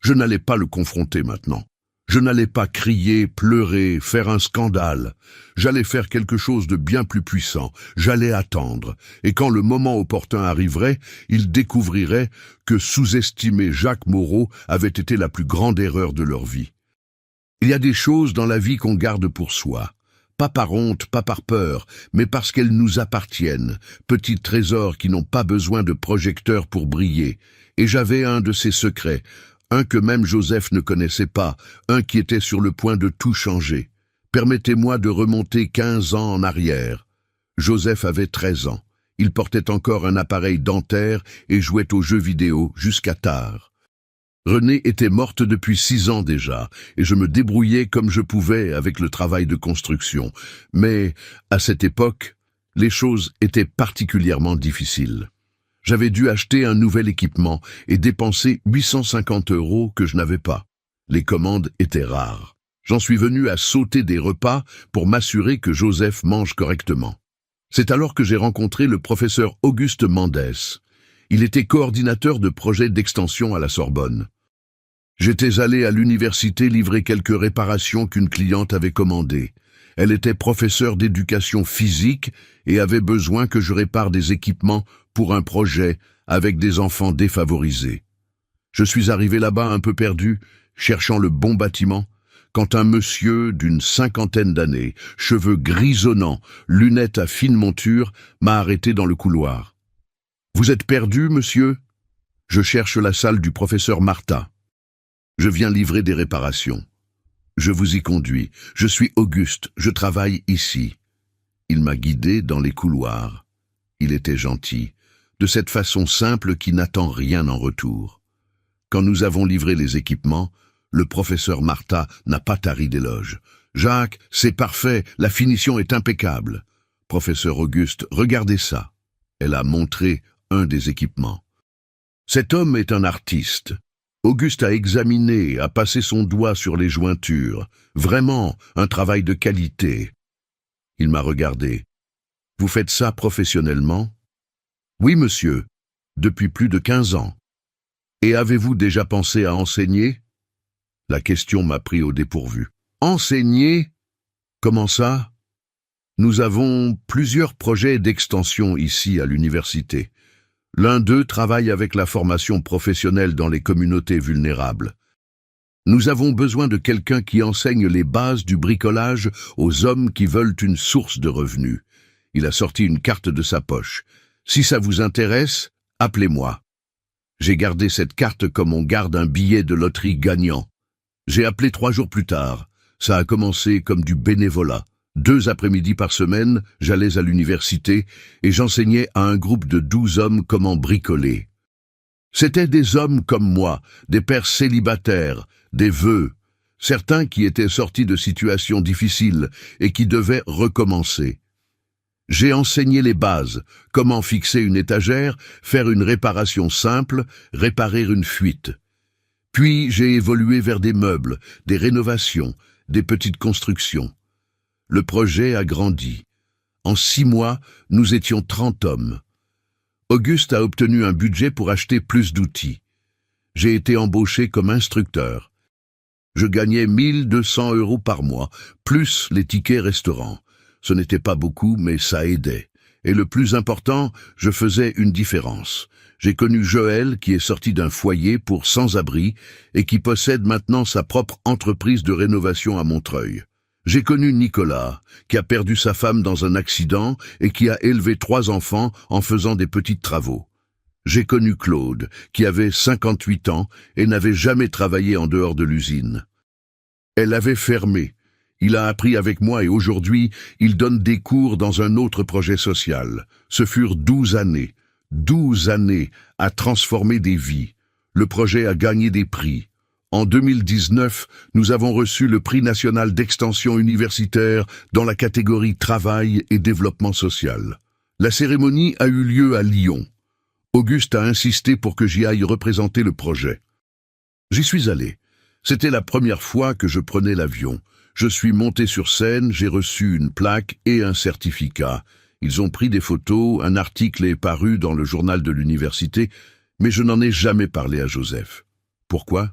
Je n'allais pas le confronter maintenant. Je n'allais pas crier, pleurer, faire un scandale. J'allais faire quelque chose de bien plus puissant. J'allais attendre. Et quand le moment opportun arriverait, il découvrirait que sous-estimer Jacques Moreau avait été la plus grande erreur de leur vie. Il y a des choses dans la vie qu'on garde pour soi. Pas par honte, pas par peur, mais parce qu'elles nous appartiennent, petits trésors qui n'ont pas besoin de projecteurs pour briller. Et j'avais un de ces secrets, un que même Joseph ne connaissait pas, un qui était sur le point de tout changer. Permettez-moi de remonter 15 ans en arrière. Joseph avait 13 ans. Il portait encore un appareil dentaire et jouait aux jeux vidéo jusqu'à tard. Renée était morte depuis 6 ans déjà, et je me débrouillais comme je pouvais avec le travail de construction. Mais, à cette époque, les choses étaient particulièrement difficiles. J'avais dû acheter un nouvel équipement et dépenser 850 € que je n'avais pas. Les commandes étaient rares. J'en suis venu à sauter des repas pour m'assurer que Joseph mange correctement. C'est alors que j'ai rencontré le professeur Auguste Mendès. Il était coordinateur de projets d'extension à la Sorbonne. J'étais allé à l'université livrer quelques réparations qu'une cliente avait commandées. Elle était professeure d'éducation physique et avait besoin que je répare des équipements pour un projet avec des enfants défavorisés. Je suis arrivé là-bas un peu perdu, cherchant le bon bâtiment, quand un monsieur d'une 50aine d'années, cheveux grisonnants, lunettes à fine monture, m'a arrêté dans le couloir. « Vous êtes perdu, monsieur ? Je cherche la salle du professeur Martha. Je viens livrer des réparations. Je vous y conduis. Je suis Auguste, je travaille ici. » Il m'a guidé dans les couloirs. Il était gentil, de cette façon simple qui n'attend rien en retour. Quand nous avons livré les équipements, le professeur Martha n'a pas tari d'éloges. « Jacques, c'est parfait, la finition est impeccable. » « Professeur Auguste, regardez ça. » Elle a montré un des équipements. Cet homme est un artiste. Auguste a examiné, a passé son doigt sur les jointures. Vraiment, un travail de qualité. Il m'a regardé. « Vous faites ça professionnellement ?»« Oui, monsieur, depuis plus de 15 ans. »« Et avez-vous déjà pensé à enseigner ?» La question m'a pris au dépourvu. « Enseigner ? Comment ça ? » Nous avons plusieurs projets d'extension ici à l'université. L'un d'eux travaille avec la formation professionnelle dans les communautés vulnérables. Nous avons besoin de quelqu'un qui enseigne les bases du bricolage aux hommes qui veulent une source de revenus. Il a sorti une carte de sa poche. Si ça vous intéresse, appelez-moi. J'ai gardé cette carte comme on garde un billet de loterie gagnant. J'ai appelé 3 jours plus tard. Ça a commencé comme du bénévolat. 2 après-midi par semaine, j'allais à l'université et j'enseignais à un groupe de 12 hommes comment bricoler. C'étaient des hommes comme moi, des pères célibataires, des veuves, certains qui étaient sortis de situations difficiles et qui devaient recommencer. J'ai enseigné les bases, comment fixer une étagère, faire une réparation simple, réparer une fuite. Puis j'ai évolué vers des meubles, des rénovations, des petites constructions. Le projet a grandi. En 6 mois, nous étions 30 hommes. Auguste a obtenu un budget pour acheter plus d'outils. J'ai été embauché comme instructeur. Je gagnais 1 200 € par mois, plus les tickets restaurants. Ce n'était pas beaucoup, mais ça aidait. Et le plus important, je faisais une différence. J'ai connu Joël, qui est sorti d'un foyer pour sans-abri et qui possède maintenant sa propre entreprise de rénovation à Montreuil. J'ai connu Nicolas, qui a perdu sa femme dans un accident et qui a élevé 3 enfants en faisant des petits travaux. J'ai connu Claude, qui avait 58 ans et n'avait jamais travaillé en dehors de l'usine. Elle avait fermé. Il a appris avec moi et aujourd'hui, il donne des cours dans un autre projet social. Ce furent 12 années. 12 années à transformer des vies. Le projet a gagné des prix. En 2019, nous avons reçu le prix national d'extension universitaire dans la catégorie Travail et développement social. La cérémonie a eu lieu à Lyon. Auguste a insisté pour que j'y aille représenter le projet. J'y suis allé. C'était la première fois que je prenais l'avion. Je suis monté sur scène, j'ai reçu une plaque et un certificat. Ils ont pris des photos, un article est paru dans le journal de l'université, mais je n'en ai jamais parlé à Joseph. Pourquoi ?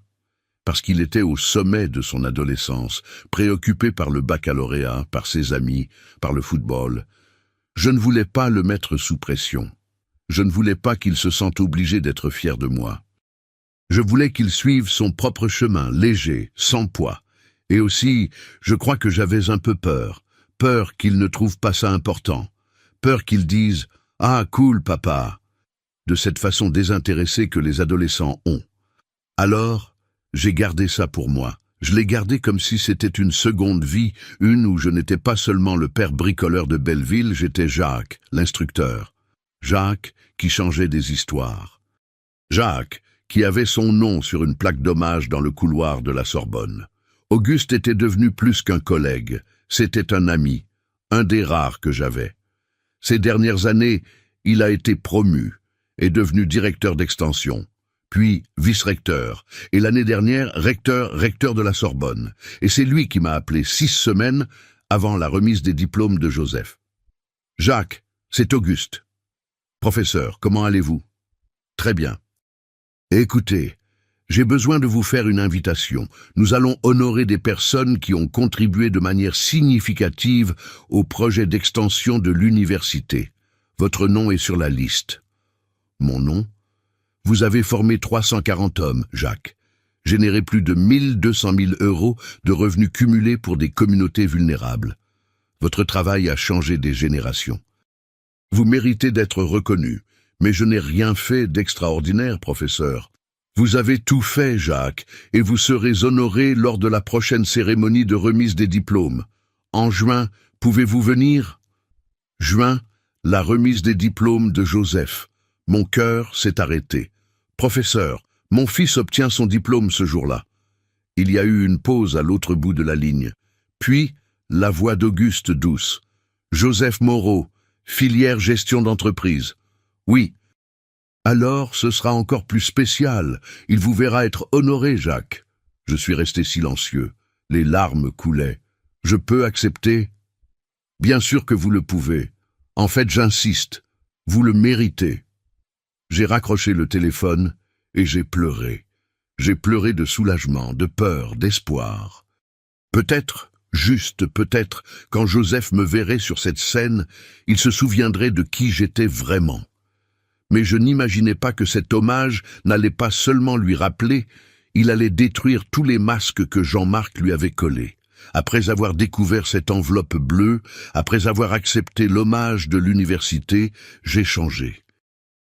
Parce qu'il était au sommet de son adolescence, préoccupé par le baccalauréat, par ses amis, par le football. Je ne voulais pas le mettre sous pression. Je ne voulais pas qu'il se sente obligé d'être fier de moi. Je voulais qu'il suive son propre chemin, léger, sans poids. Et aussi, je crois que j'avais un peu peur. Peur qu'il ne trouve pas ça important. Peur qu'il dise « Ah, cool, papa !» de cette façon désintéressée que les adolescents ont. Alors, j'ai gardé ça pour moi. Je l'ai gardé comme si c'était une seconde vie, une où je n'étais pas seulement le père bricoleur de Belleville, j'étais Jacques, l'instructeur. Jacques qui changeait des histoires. Jacques qui avait son nom sur une plaque d'hommage dans le couloir de la Sorbonne. Auguste était devenu plus qu'un collègue, c'était un ami, un des rares que j'avais. Ces dernières années, il a été promu, est devenu directeur d'extension, puis vice-recteur, et l'année dernière, recteur de la Sorbonne. Et c'est lui qui m'a appelé 6 semaines avant la remise des diplômes de Joseph. « Jacques, c'est Auguste. »« Professeur, comment allez-vous ?»« Très bien. » « Écoutez, j'ai besoin de vous faire une invitation. Nous allons honorer des personnes qui ont contribué de manière significative au projet d'extension de l'université. Votre nom est sur la liste. » « Mon nom ? Vous avez formé 340 hommes, Jacques. Généré plus de 1 200 000 € de revenus cumulés pour des communautés vulnérables. Votre travail a changé des générations. Vous méritez d'être reconnu, mais je n'ai rien fait d'extraordinaire, professeur. Vous avez tout fait, Jacques, et vous serez honoré lors de la prochaine cérémonie de remise des diplômes. En juin, pouvez-vous venir ? Juin, la remise des diplômes de Joseph. Mon cœur s'est arrêté. Professeur, mon fils obtient son diplôme ce jour-là. Il y a eu une pause à l'autre bout de la ligne. Puis, la voix d'Auguste douce. Joseph Moreau, filière gestion d'entreprise. Oui. Alors, ce sera encore plus spécial. Il vous verra être honoré, Jacques. Je suis resté silencieux. Les larmes coulaient. Je peux accepter ? Bien sûr que vous le pouvez. En fait, j'insiste. Vous le méritez. J'ai raccroché le téléphone et j'ai pleuré. J'ai pleuré de soulagement, de peur, d'espoir. Peut-être, juste peut-être, quand Joseph me verrait sur cette scène, il se souviendrait de qui j'étais vraiment. Mais je n'imaginais pas que cet hommage n'allait pas seulement lui rappeler, Il allait détruire tous les masques que Jean-Marc lui avait collés. Après avoir découvert cette enveloppe bleue, après avoir accepté l'hommage de l'université, j'ai changé.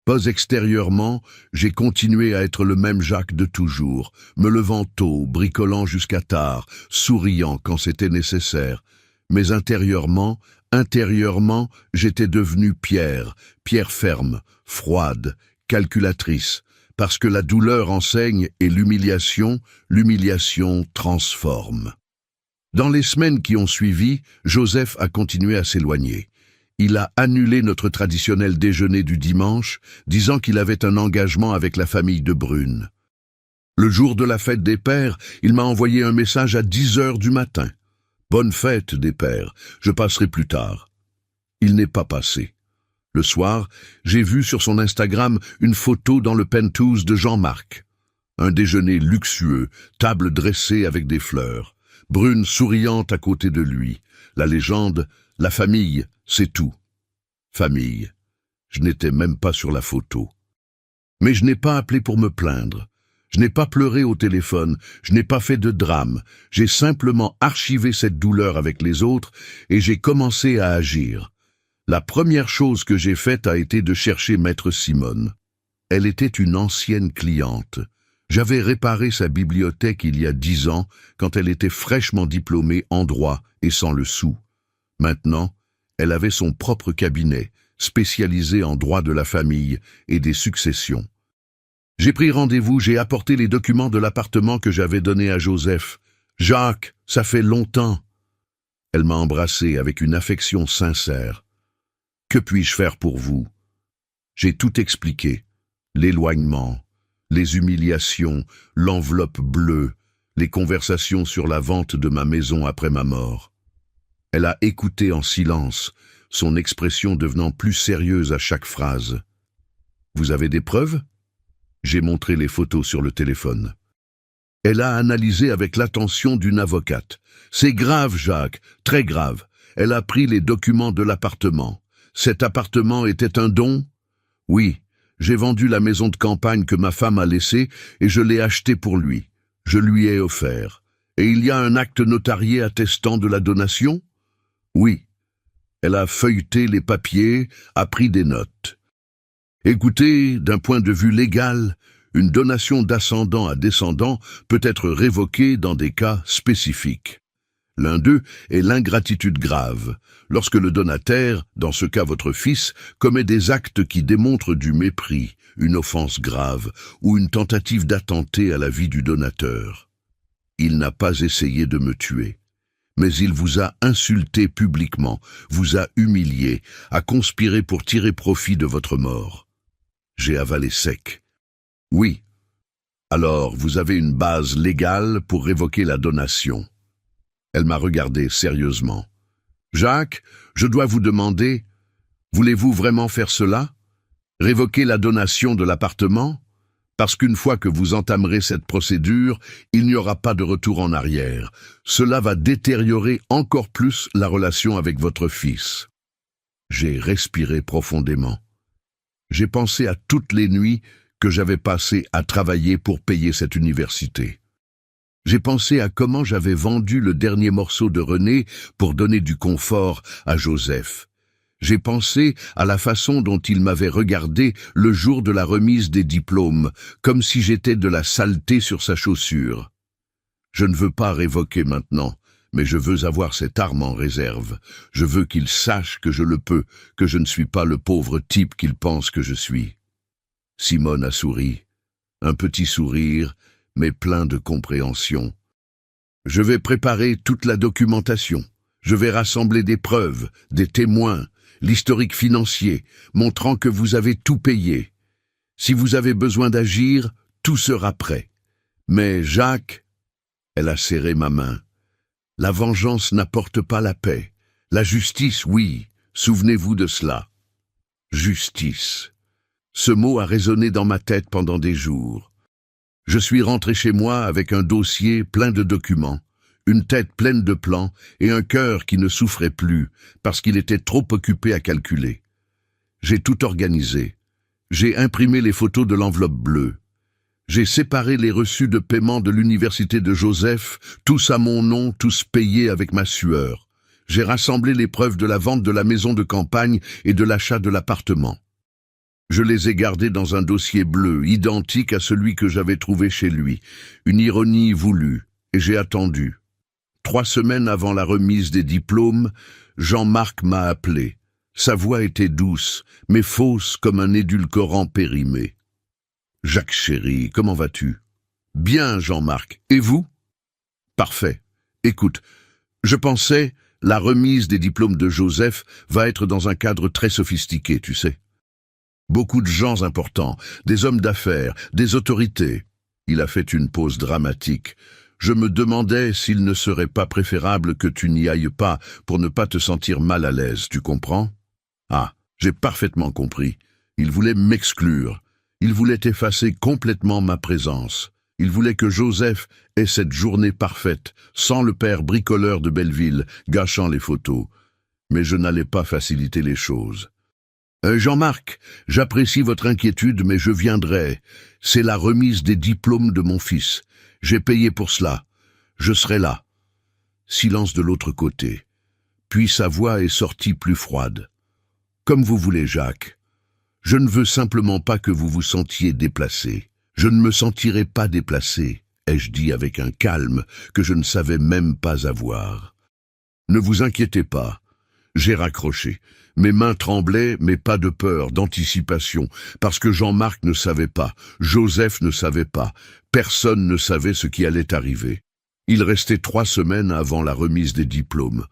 Pas extérieurement, j'ai continué à être le même Jacques de toujours, me levant tôt, bricolant jusqu'à tard, souriant quand c'était nécessaire. Mais intérieurement, j'étais devenu Pierre ferme, froide, calculatrice, parce que la douleur enseigne et l'humiliation transforme. Dans les semaines qui ont suivi, Joseph a continué à s'éloigner. Il a annulé notre traditionnel déjeuner du dimanche, disant qu'il avait un engagement avec la famille de Brune. Le jour de la fête des pères, il m'a envoyé un message à 10h du matin. « Bonne fête des pères, je passerai plus tard. » Il n'est pas passé. Le soir, j'ai vu sur son Instagram une photo dans le penthouse de Jean-Marc. Un déjeuner luxueux, table dressée avec des fleurs. Brune souriante à côté de lui. La légende, la famille, c'est tout. Famille. Je n'étais même pas sur la photo. Mais je n'ai pas appelé pour me plaindre. Je n'ai pas pleuré au téléphone, je n'ai pas fait de drame. J'ai simplement archivé cette douleur avec les autres et j'ai commencé à agir. La première chose que j'ai faite a été de chercher Maître Simone. Elle était une ancienne cliente. J'avais réparé sa bibliothèque il y a 10 ans, quand elle était fraîchement diplômée en droit et sans le sou. Maintenant, elle avait son propre cabinet, spécialisé en droit de la famille et des successions. J'ai pris rendez-vous, j'ai apporté les documents de l'appartement que j'avais donné à Joseph. « Jacques, ça fait longtemps !» Elle m'a embrassé avec une affection sincère. « Que puis-je faire pour vous ?» J'ai tout expliqué. L'éloignement, les humiliations, l'enveloppe bleue, les conversations sur la vente de ma maison après ma mort. Elle a écouté en silence, son expression devenant plus sérieuse à chaque phrase. « Vous avez des preuves ?» J'ai montré les photos sur le téléphone. Elle a analysé avec l'attention d'une avocate. « C'est grave, Jacques, très grave. Elle a pris les documents de l'appartement. Cet appartement était un don ? Oui, j'ai vendu la maison de campagne que ma femme a laissée et je l'ai achetée pour lui. Je lui ai offert. Et il y a un acte notarié attestant de la donation ? Oui. Elle a feuilleté les papiers, a pris des notes. Écoutez, d'un point de vue légal, une donation d'ascendant à descendant peut être révoquée dans des cas spécifiques. L'un d'eux est l'ingratitude grave, lorsque le donataire, dans ce cas votre fils, commet des actes qui démontrent du mépris, une offense grave ou une tentative d'attenter à la vie du donateur. Il n'a pas essayé de me tuer, mais il vous a insulté publiquement, vous a humilié, a conspiré pour tirer profit de votre mort. J'ai avalé sec. Oui. Alors, vous avez une base légale pour révoquer la donation. Elle m'a regardé sérieusement. Jacques, je dois vous demander, voulez-vous vraiment faire cela? Révoquer la donation de l'appartement? Parce qu'une fois que vous entamerez cette procédure, il n'y aura pas de retour en arrière. Cela va détériorer encore plus la relation avec votre fils. J'ai respiré profondément. J'ai pensé à toutes les nuits que j'avais passées à travailler pour payer cette université. J'ai pensé à comment j'avais vendu le dernier morceau de René pour donner du confort à Joseph. J'ai pensé à la façon dont il m'avait regardé le jour de la remise des diplômes, comme si j'étais de la saleté sur sa chaussure. Je ne veux pas révoquer maintenant, mais je veux avoir cette arme en réserve. Je veux qu'il sache que je le peux, que je ne suis pas le pauvre type qu'il pense que je suis. Simone a souri. Un petit sourire, mais plein de compréhension. Je vais préparer toute la documentation. Je vais rassembler des preuves, des témoins, l'historique financier, montrant que vous avez tout payé. Si vous avez besoin d'agir, tout sera prêt. Mais Jacques, elle a serré ma main. La vengeance n'apporte pas la paix. La justice, oui, souvenez-vous de cela. Justice. Ce mot a résonné dans ma tête pendant des jours. Je suis rentré chez moi avec un dossier plein de documents, une tête pleine de plans et un cœur qui ne souffrait plus parce qu'il était trop occupé à calculer. J'ai tout organisé. J'ai imprimé les photos de l'enveloppe bleue. J'ai séparé les reçus de paiement de l'université de Joseph, tous à mon nom, tous payés avec ma sueur. J'ai rassemblé les preuves de la vente de la maison de campagne et de l'achat de l'appartement. Je les ai gardés dans un dossier bleu, identique à celui que j'avais trouvé chez lui. Une ironie voulue, et j'ai attendu. 3 semaines avant la remise des diplômes, Jean-Marc m'a appelé. Sa voix était douce, mais fausse comme un édulcorant périmé. « Jacques chéri, comment vas-tu ?»« Bien, Jean-Marc. Et vous ?»« Parfait. Écoute, je pensais, la remise des diplômes de Joseph va être dans un cadre très sophistiqué, tu sais. Beaucoup de gens importants, des hommes d'affaires, des autorités. » Il a fait une pause dramatique. Je me demandais s'il ne serait pas préférable que tu n'y ailles pas pour ne pas te sentir mal à l'aise, tu comprends? Ah, j'ai parfaitement compris. Il voulait m'exclure. Il voulait effacer complètement ma présence. Il voulait que Joseph ait cette journée parfaite, sans le père bricoleur de Belleville, gâchant les photos. Mais je n'allais pas faciliter les choses. Jean-Marc, j'apprécie votre inquiétude, mais je viendrai. C'est la remise des diplômes de mon fils. J'ai payé pour cela. Je serai là. Silence de l'autre côté. Puis sa voix est sortie plus froide. Comme vous voulez, Jacques. Je ne veux simplement pas que vous vous sentiez déplacé. Je ne me sentirai pas déplacé, ai-je dit avec un calme que je ne savais même pas avoir. Ne vous inquiétez pas. J'ai raccroché. Mes mains tremblaient, mais pas de peur, d'anticipation, parce que Jean-Marc ne savait pas, Joseph ne savait pas, personne ne savait ce qui allait arriver. Il restait 3 semaines avant la remise des diplômes.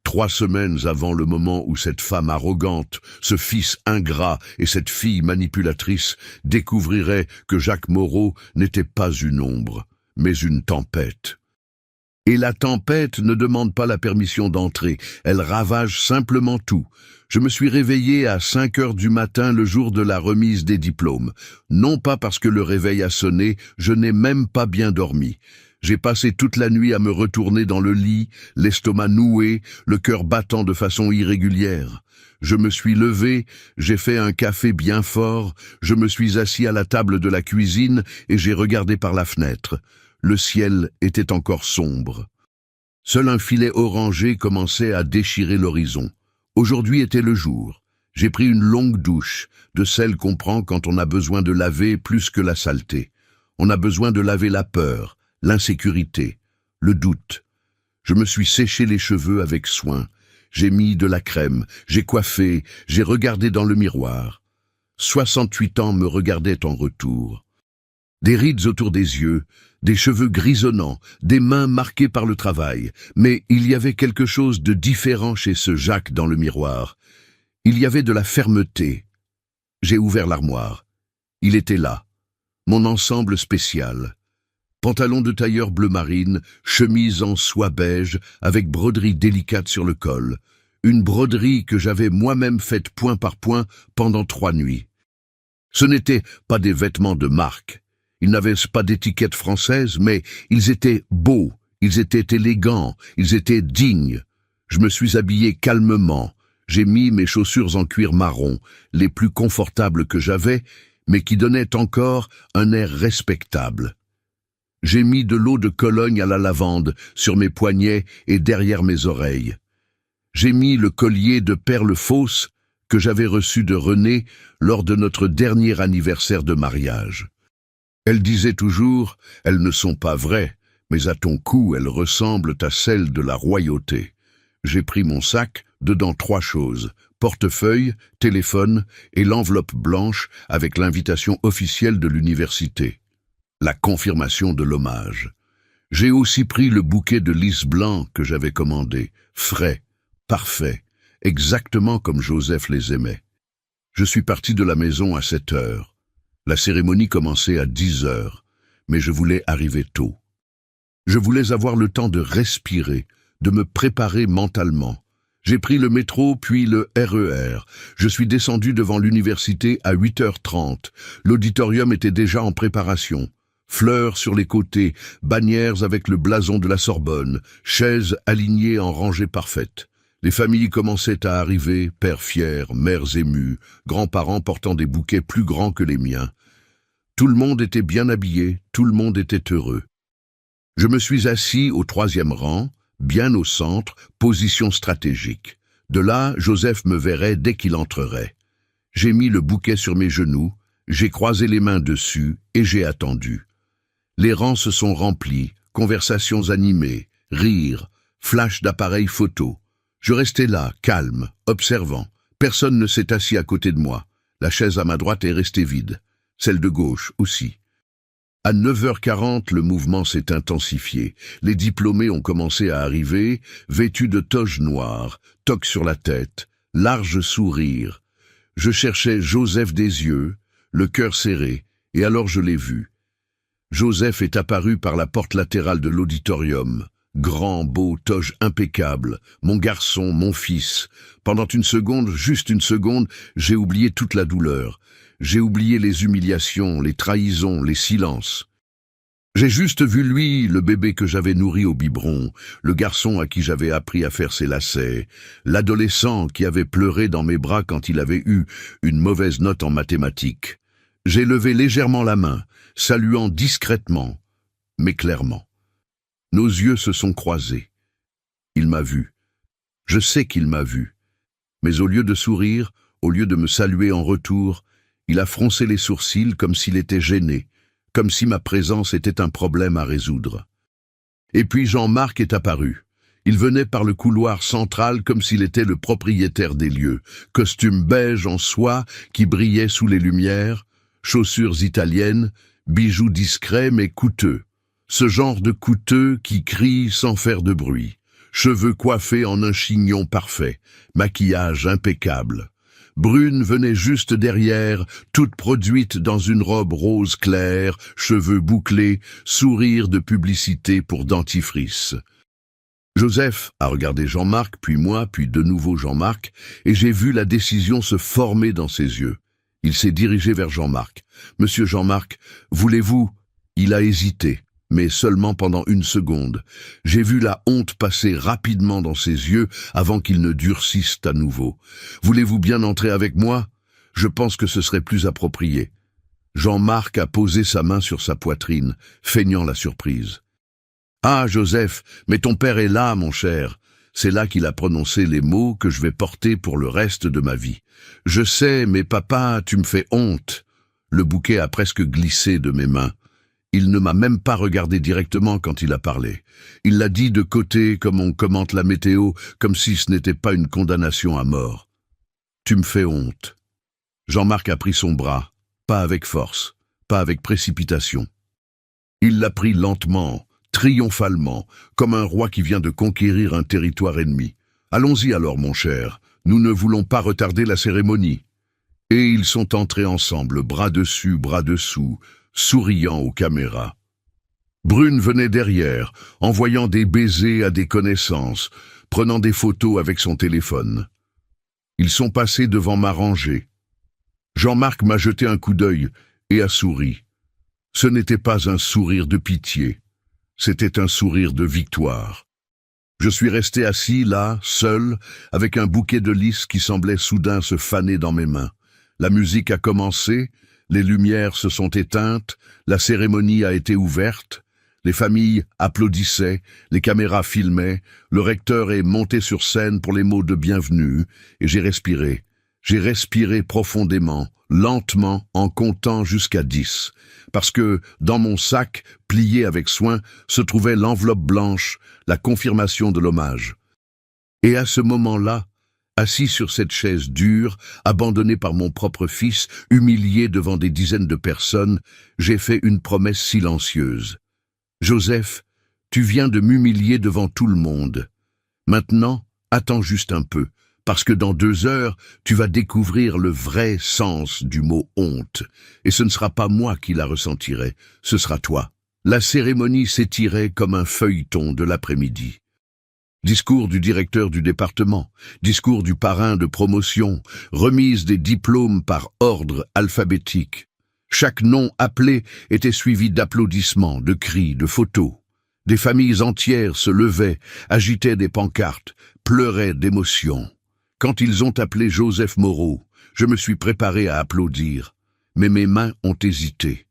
3 semaines avant le moment où cette femme arrogante, ce fils ingrat et cette fille manipulatrice découvriraient que Jacques Moreau n'était pas une ombre, mais une tempête. Et la tempête ne demande pas la permission d'entrer, elle ravage simplement tout. Je me suis réveillé à 5 heures du matin le jour de la remise des diplômes. Non pas parce que le réveil a sonné, je n'ai même pas bien dormi. J'ai passé toute la nuit à me retourner dans le lit, l'estomac noué, le cœur battant de façon irrégulière. Je me suis levé, j'ai fait un café bien fort, je me suis assis à la table de la cuisine et j'ai regardé par la fenêtre. Le ciel était encore sombre. Seul un filet orangé commençait à déchirer l'horizon. Aujourd'hui était le jour. J'ai pris une longue douche, de celle qu'on prend quand on a besoin de laver plus que la saleté. On a besoin de laver la peur, l'insécurité, le doute. Je me suis séché les cheveux avec soin. J'ai mis de la crème, j'ai coiffé, j'ai regardé dans le miroir. 68 ans me regardaient en retour. Des rides autour des yeux, des cheveux grisonnants, des mains marquées par le travail. Mais il y avait quelque chose de différent chez ce Jacques dans le miroir. Il y avait de la fermeté. J'ai ouvert l'armoire. Il était là. Mon ensemble spécial. Pantalon de tailleur bleu marine, chemise en soie beige, avec broderie délicate sur le col. Une broderie que j'avais moi-même faite point par point pendant 3 nuits. Ce n'étaient pas des vêtements de marque. Ils n'avaient pas d'étiquette française, mais ils étaient beaux, ils étaient élégants, ils étaient dignes. Je me suis habillé calmement. J'ai mis mes chaussures en cuir marron, les plus confortables que j'avais, mais qui donnaient encore un air respectable. J'ai mis de l'eau de Cologne à la lavande sur mes poignets et derrière mes oreilles. J'ai mis le collier de perles fausses que j'avais reçu de René lors de notre dernier anniversaire de mariage. Elle disait toujours, elles ne sont pas vraies, mais à ton cou, elles ressemblent à celles de la royauté. J'ai pris mon sac, dedans 3 choses, portefeuille, téléphone et l'enveloppe blanche avec l'invitation officielle de l'université. La confirmation de l'hommage. J'ai aussi pris le bouquet de lys blanc que j'avais commandé, frais, parfait, exactement comme Joseph les aimait. Je suis parti de la maison à 7 heures. La cérémonie commençait à 10 heures, mais je voulais arriver tôt. Je voulais avoir le temps de respirer, de me préparer mentalement. J'ai pris le métro puis le RER. Je suis descendu devant l'université à 8h30. L'auditorium était déjà en préparation. Fleurs sur les côtés, bannières avec le blason de la Sorbonne, chaises alignées en rangées parfaites. Les familles commençaient à arriver, pères fiers, mères émues, grands-parents portant des bouquets plus grands que les miens. Tout le monde était bien habillé, tout le monde était heureux. Je me suis assis au 3e rang, bien au centre, position stratégique. De là, Joseph me verrait dès qu'il entrerait. J'ai mis le bouquet sur mes genoux, j'ai croisé les mains dessus et j'ai attendu. Les rangs se sont remplis, conversations animées, rires, flash d'appareils photo. Je restais là, calme, observant. Personne ne s'est assis à côté de moi. La chaise à ma droite est restée vide. Celle de gauche aussi. À 9h40, le mouvement s'est intensifié. Les diplômés ont commencé à arriver, vêtus de toges noires, toques sur la tête, large sourire. Je cherchais Joseph des yeux, le cœur serré, et alors je l'ai vu. Joseph est apparu par la porte latérale de l'auditorium. Grand, beau, toge impeccable, mon garçon, mon fils. Pendant une seconde, juste une seconde, j'ai oublié toute la douleur. J'ai oublié les humiliations, les trahisons, les silences. J'ai juste vu lui, le bébé que j'avais nourri au biberon, le garçon à qui j'avais appris à faire ses lacets, l'adolescent qui avait pleuré dans mes bras quand il avait eu une mauvaise note en mathématiques. J'ai levé légèrement la main, saluant discrètement, mais clairement. Nos yeux se sont croisés. Il m'a vu. Je sais qu'il m'a vu. Mais au lieu de sourire, au lieu de me saluer en retour, il a froncé les sourcils comme s'il était gêné, comme si ma présence était un problème à résoudre. Et puis Jean-Marc est apparu. Il venait par le couloir central comme s'il était le propriétaire des lieux, costume beige en soie qui brillait sous les lumières, chaussures italiennes, bijoux discrets mais coûteux. Ce genre de coûteux qui crie sans faire de bruit, cheveux coiffés en un chignon parfait, maquillage impeccable. Brune venait juste derrière, toute produite dans une robe rose claire, cheveux bouclés, sourire de publicité pour dentifrice. Joseph a regardé Jean-Marc, puis moi, puis de nouveau Jean-Marc, et j'ai vu la décision se former dans ses yeux. Il s'est dirigé vers Jean-Marc. « Monsieur Jean-Marc, voulez-vous » Il a hésité, mais seulement pendant une seconde. J'ai vu la honte passer rapidement dans ses yeux avant qu'ils ne durcissent à nouveau. « Voulez-vous bien entrer avec moi ? Je pense que ce serait plus approprié. » Jean-Marc a posé sa main sur sa poitrine, feignant la surprise. « Ah, Joseph, mais ton père est là, mon cher. » C'est là qu'il a prononcé les mots que je vais porter pour le reste de ma vie. « Je sais, mais papa, tu me fais honte. » Le bouquet a presque glissé de mes mains. Il ne m'a même pas regardé directement quand il a parlé. Il l'a dit de côté comme on commente la météo, comme si ce n'était pas une condamnation à mort. « Tu me fais honte. » Jean-Marc a pris son bras, pas avec force, pas avec précipitation. Il l'a pris lentement, triomphalement, comme un roi qui vient de conquérir un territoire ennemi. « Allons-y alors, mon cher, nous ne voulons pas retarder la cérémonie. » Et ils sont entrés ensemble, bras dessus, bras dessous, souriant aux caméras. Brune venait derrière, envoyant des baisers à des connaissances, prenant des photos avec son téléphone. Ils sont passés devant ma rangée. Jean-Marc m'a jeté un coup d'œil et a souri. Ce n'était pas un sourire de pitié, c'était un sourire de victoire. Je suis resté assis là, seul, avec un bouquet de lys qui semblait soudain se faner dans mes mains. La musique a commencé, les lumières se sont éteintes, la cérémonie a été ouverte, les familles applaudissaient, les caméras filmaient, le recteur est monté sur scène pour les mots de bienvenue, et j'ai respiré. J'ai respiré profondément, lentement, en comptant jusqu'à 10, parce que, dans mon sac, plié avec soin, se trouvait l'enveloppe blanche, la confirmation de l'hommage. Et à ce moment-là, assis sur cette chaise dure, abandonné par mon propre fils, humilié devant des dizaines de personnes, j'ai fait une promesse silencieuse. « Joseph, tu viens de m'humilier devant tout le monde. Maintenant, attends juste un peu, parce que dans 2 heures, tu vas découvrir le vrai sens du mot honte. Et ce ne sera pas moi qui la ressentirai, ce sera toi. » La cérémonie s'étirait comme un feuilleton de l'après-midi. Discours du directeur du département, discours du parrain de promotion, remise des diplômes par ordre alphabétique. Chaque nom appelé était suivi d'applaudissements, de cris, de photos. Des familles entières se levaient, agitaient des pancartes, pleuraient d'émotion. Quand ils ont appelé Joseph Moreau, je me suis préparé à applaudir, mais mes mains ont hésité.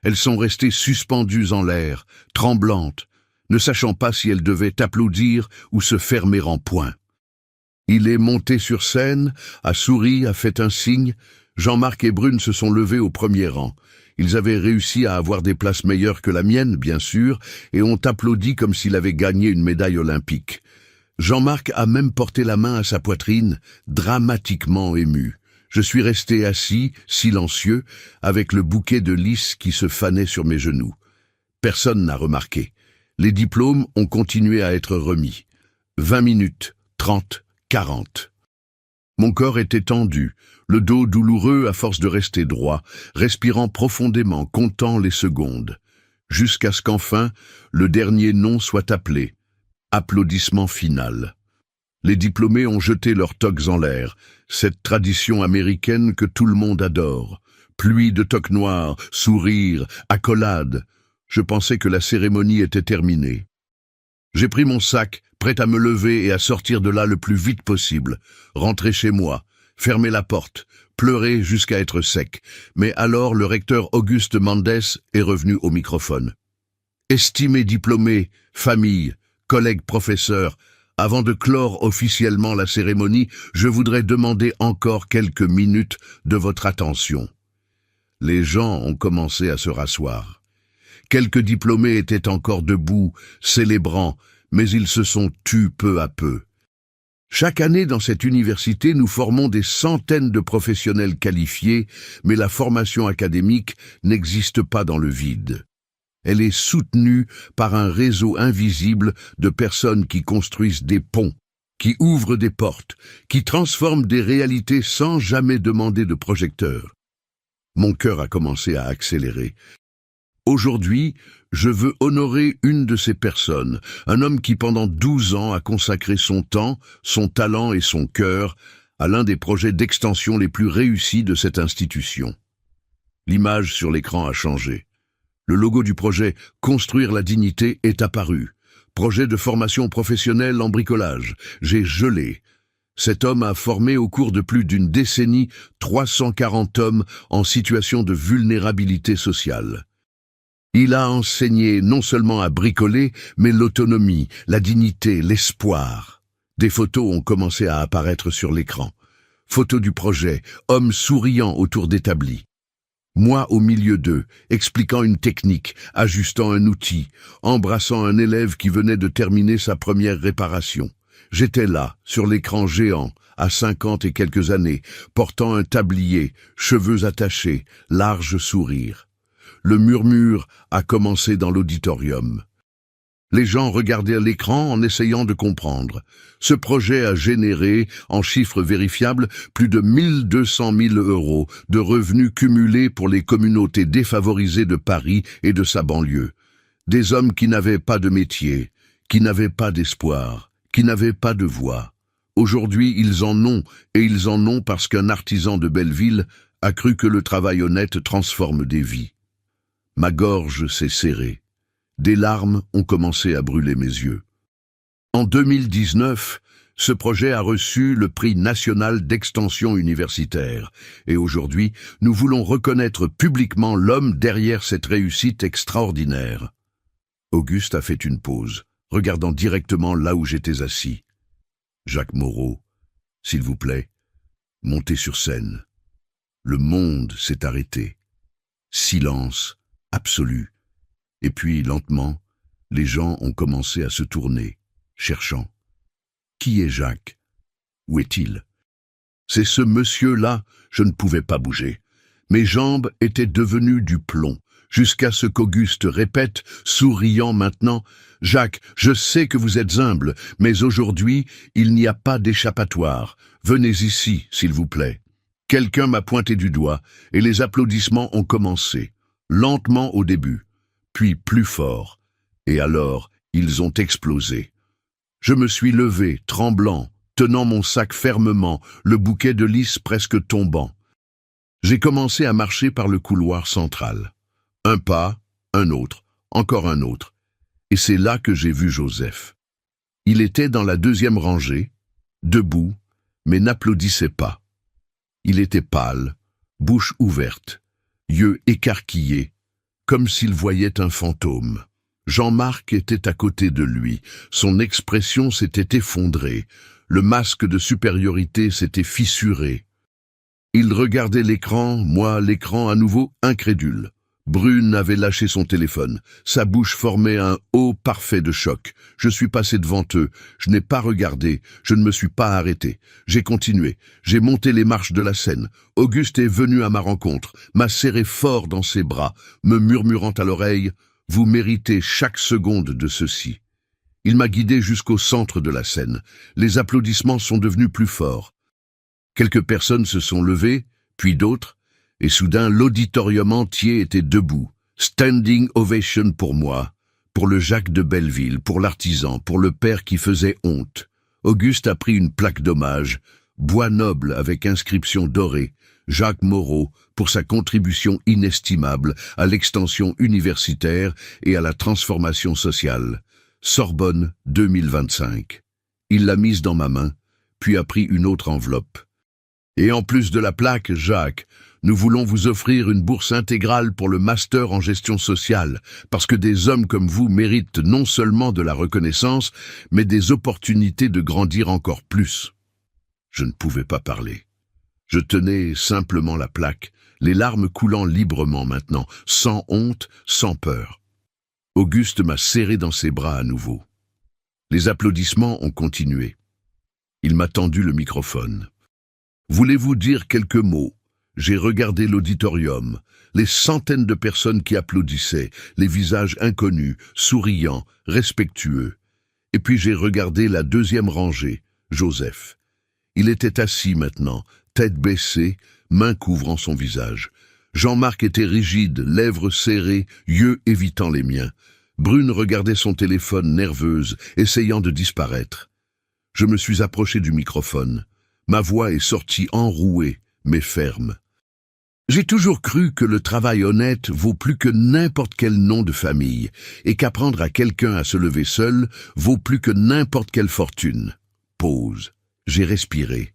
Elles sont restées suspendues en l'air, tremblantes, ne sachant pas si elles devaient applaudir ou se fermer en poing. Il est monté sur scène, a souri, a fait un signe. Jean-Marc et Brune se sont levés au premier rang. Ils avaient réussi à avoir des places meilleures que la mienne, bien sûr, et ont applaudi comme s'il avait gagné une médaille olympique. Jean-Marc a même porté la main à sa poitrine, dramatiquement ému. Je suis resté assis, silencieux, avec le bouquet de lys qui se fanait sur mes genoux. Personne n'a remarqué. Les diplômes ont continué à être remis. 20 minutes, 30, 40. Mon corps était tendu, le dos douloureux à force de rester droit, respirant profondément, comptant les secondes, jusqu'à ce qu'enfin, le dernier nom soit appelé. Applaudissement final. Les diplômés ont jeté leurs toques en l'air, cette tradition américaine que tout le monde adore. Pluie de toques noires, sourires, accolades. Je pensais que la cérémonie était terminée. J'ai pris mon sac, prêt à me lever et à sortir de là le plus vite possible, rentrer chez moi, fermer la porte, pleurer jusqu'à être sec. Mais alors le recteur Auguste Mendes est revenu au microphone. Estimés diplômés, famille, collègues professeurs, avant de clore officiellement la cérémonie, je voudrais demander encore quelques minutes de votre attention. Les gens ont commencé à se rasseoir. Quelques diplômés étaient encore debout, célébrant, mais ils se sont tus peu à peu. Chaque année dans cette université, nous formons des centaines de professionnels qualifiés, mais la formation académique n'existe pas dans le vide. Elle est soutenue par un réseau invisible de personnes qui construisent des ponts, qui ouvrent des portes, qui transforment des réalités sans jamais demander de projecteur. Mon cœur a commencé à accélérer. Aujourd'hui, je veux honorer une de ces personnes, un homme qui pendant 12 ans a consacré son temps, son talent et son cœur à l'un des projets d'extension les plus réussis de cette institution. L'image sur l'écran a changé. Le logo du projet « Construire la dignité » est apparu. Projet de formation professionnelle en bricolage. J'ai gelé. Cet homme a formé au cours de plus d'une décennie 340 hommes en situation de vulnérabilité sociale. Il a enseigné non seulement à bricoler, mais l'autonomie, la dignité, l'espoir. Des photos ont commencé à apparaître sur l'écran. Photos du projet, hommes souriants autour d'établis. Moi au milieu d'eux, expliquant une technique, ajustant un outil, embrassant un élève qui venait de terminer sa première réparation. J'étais là, sur l'écran géant, à 50 et quelques années, portant un tablier, cheveux attachés, large sourire. Le murmure a commencé dans l'auditorium. Les gens regardaient l'écran en essayant de comprendre. Ce projet a généré, en chiffres vérifiables, plus de 1 200 000 € de revenus cumulés pour les communautés défavorisées de Paris et de sa banlieue. Des hommes qui n'avaient pas de métier, qui n'avaient pas d'espoir, qui n'avaient pas de voix. Aujourd'hui, ils en ont, et ils en ont parce qu'un artisan de Belleville a cru que le travail honnête transforme des vies. Ma gorge s'est serrée. Des larmes ont commencé à brûler mes yeux. En 2019, ce projet a reçu le prix national d'extension universitaire. Et aujourd'hui, nous voulons reconnaître publiquement l'homme derrière cette réussite extraordinaire. Auguste a fait une pause, regardant directement là où j'étais assis. Jacques Moreau, s'il vous plaît, montez sur scène. Le monde s'est arrêté. Silence absolu. Et puis, lentement, les gens ont commencé à se tourner, cherchant. Qui est Jacques? Où est-il? C'est ce monsieur-là, je ne pouvais pas bouger. Mes jambes étaient devenues du plomb, jusqu'à ce qu'Auguste répète, souriant maintenant, « Jacques, je sais que vous êtes humble, mais aujourd'hui, il n'y a pas d'échappatoire. Venez ici, s'il vous plaît. » Quelqu'un m'a pointé du doigt, et les applaudissements ont commencé, lentement au début. Puis plus fort, et alors ils ont explosé. Je me suis levé, tremblant, tenant mon sac fermement, le bouquet de lys presque tombant. J'ai commencé à marcher par le couloir central. Un pas, un autre, encore un autre. Et c'est là que j'ai vu Joseph. Il était dans la deuxième rangée, debout, mais n'applaudissait pas. Il était pâle, bouche ouverte, yeux écarquillés, comme s'il voyait un fantôme. Jean-Marc était à côté de lui. Son expression s'était effondrée. Le masque de supériorité s'était fissuré. Il regardait l'écran, moi l'écran à nouveau incrédule. Brune avait lâché son téléphone. Sa bouche formait un O parfait de choc. Je suis passé devant eux. Je n'ai pas regardé. Je ne me suis pas arrêté. J'ai continué. J'ai monté les marches de la scène. Auguste est venu à ma rencontre, m'a serré fort dans ses bras, me murmurant à l'oreille « Vous méritez chaque seconde de ceci ». Il m'a guidé jusqu'au centre de la scène. Les applaudissements sont devenus plus forts. Quelques personnes se sont levées, puis d'autres, et soudain l'auditorium entier était debout. Standing ovation pour moi, pour le Jacques de Belleville, pour l'artisan, pour le père qui faisait honte. Auguste a pris une plaque d'hommage, bois noble avec inscription dorée, Jacques Moreau, pour sa contribution inestimable à l'extension universitaire et à la transformation sociale. Sorbonne 2025. Il l'a mise dans ma main, puis a pris une autre enveloppe. Et en plus de la plaque, Jacques, nous voulons vous offrir une bourse intégrale pour le master en gestion sociale, parce que des hommes comme vous méritent non seulement de la reconnaissance, mais des opportunités de grandir encore plus. Je ne pouvais pas parler. Je tenais simplement la plaque, les larmes coulant librement maintenant, sans honte, sans peur. Auguste m'a serré dans ses bras à nouveau. Les applaudissements ont continué. Il m'a tendu le microphone. Voulez-vous dire quelques mots ? J'ai regardé l'auditorium, les centaines de personnes qui applaudissaient, les visages inconnus, souriants, respectueux. Et puis j'ai regardé la deuxième rangée, Joseph. Il était assis maintenant, tête baissée, main couvrant son visage. Jean-Marc était rigide, lèvres serrées, yeux évitant les miens. Brune regardait son téléphone nerveuse, essayant de disparaître. Je me suis approché du microphone. Ma voix est sortie enrouée, mais ferme. J'ai toujours cru que le travail honnête vaut plus que n'importe quel nom de famille, et qu'apprendre à quelqu'un à se lever seul vaut plus que n'importe quelle fortune. Pause. J'ai respiré.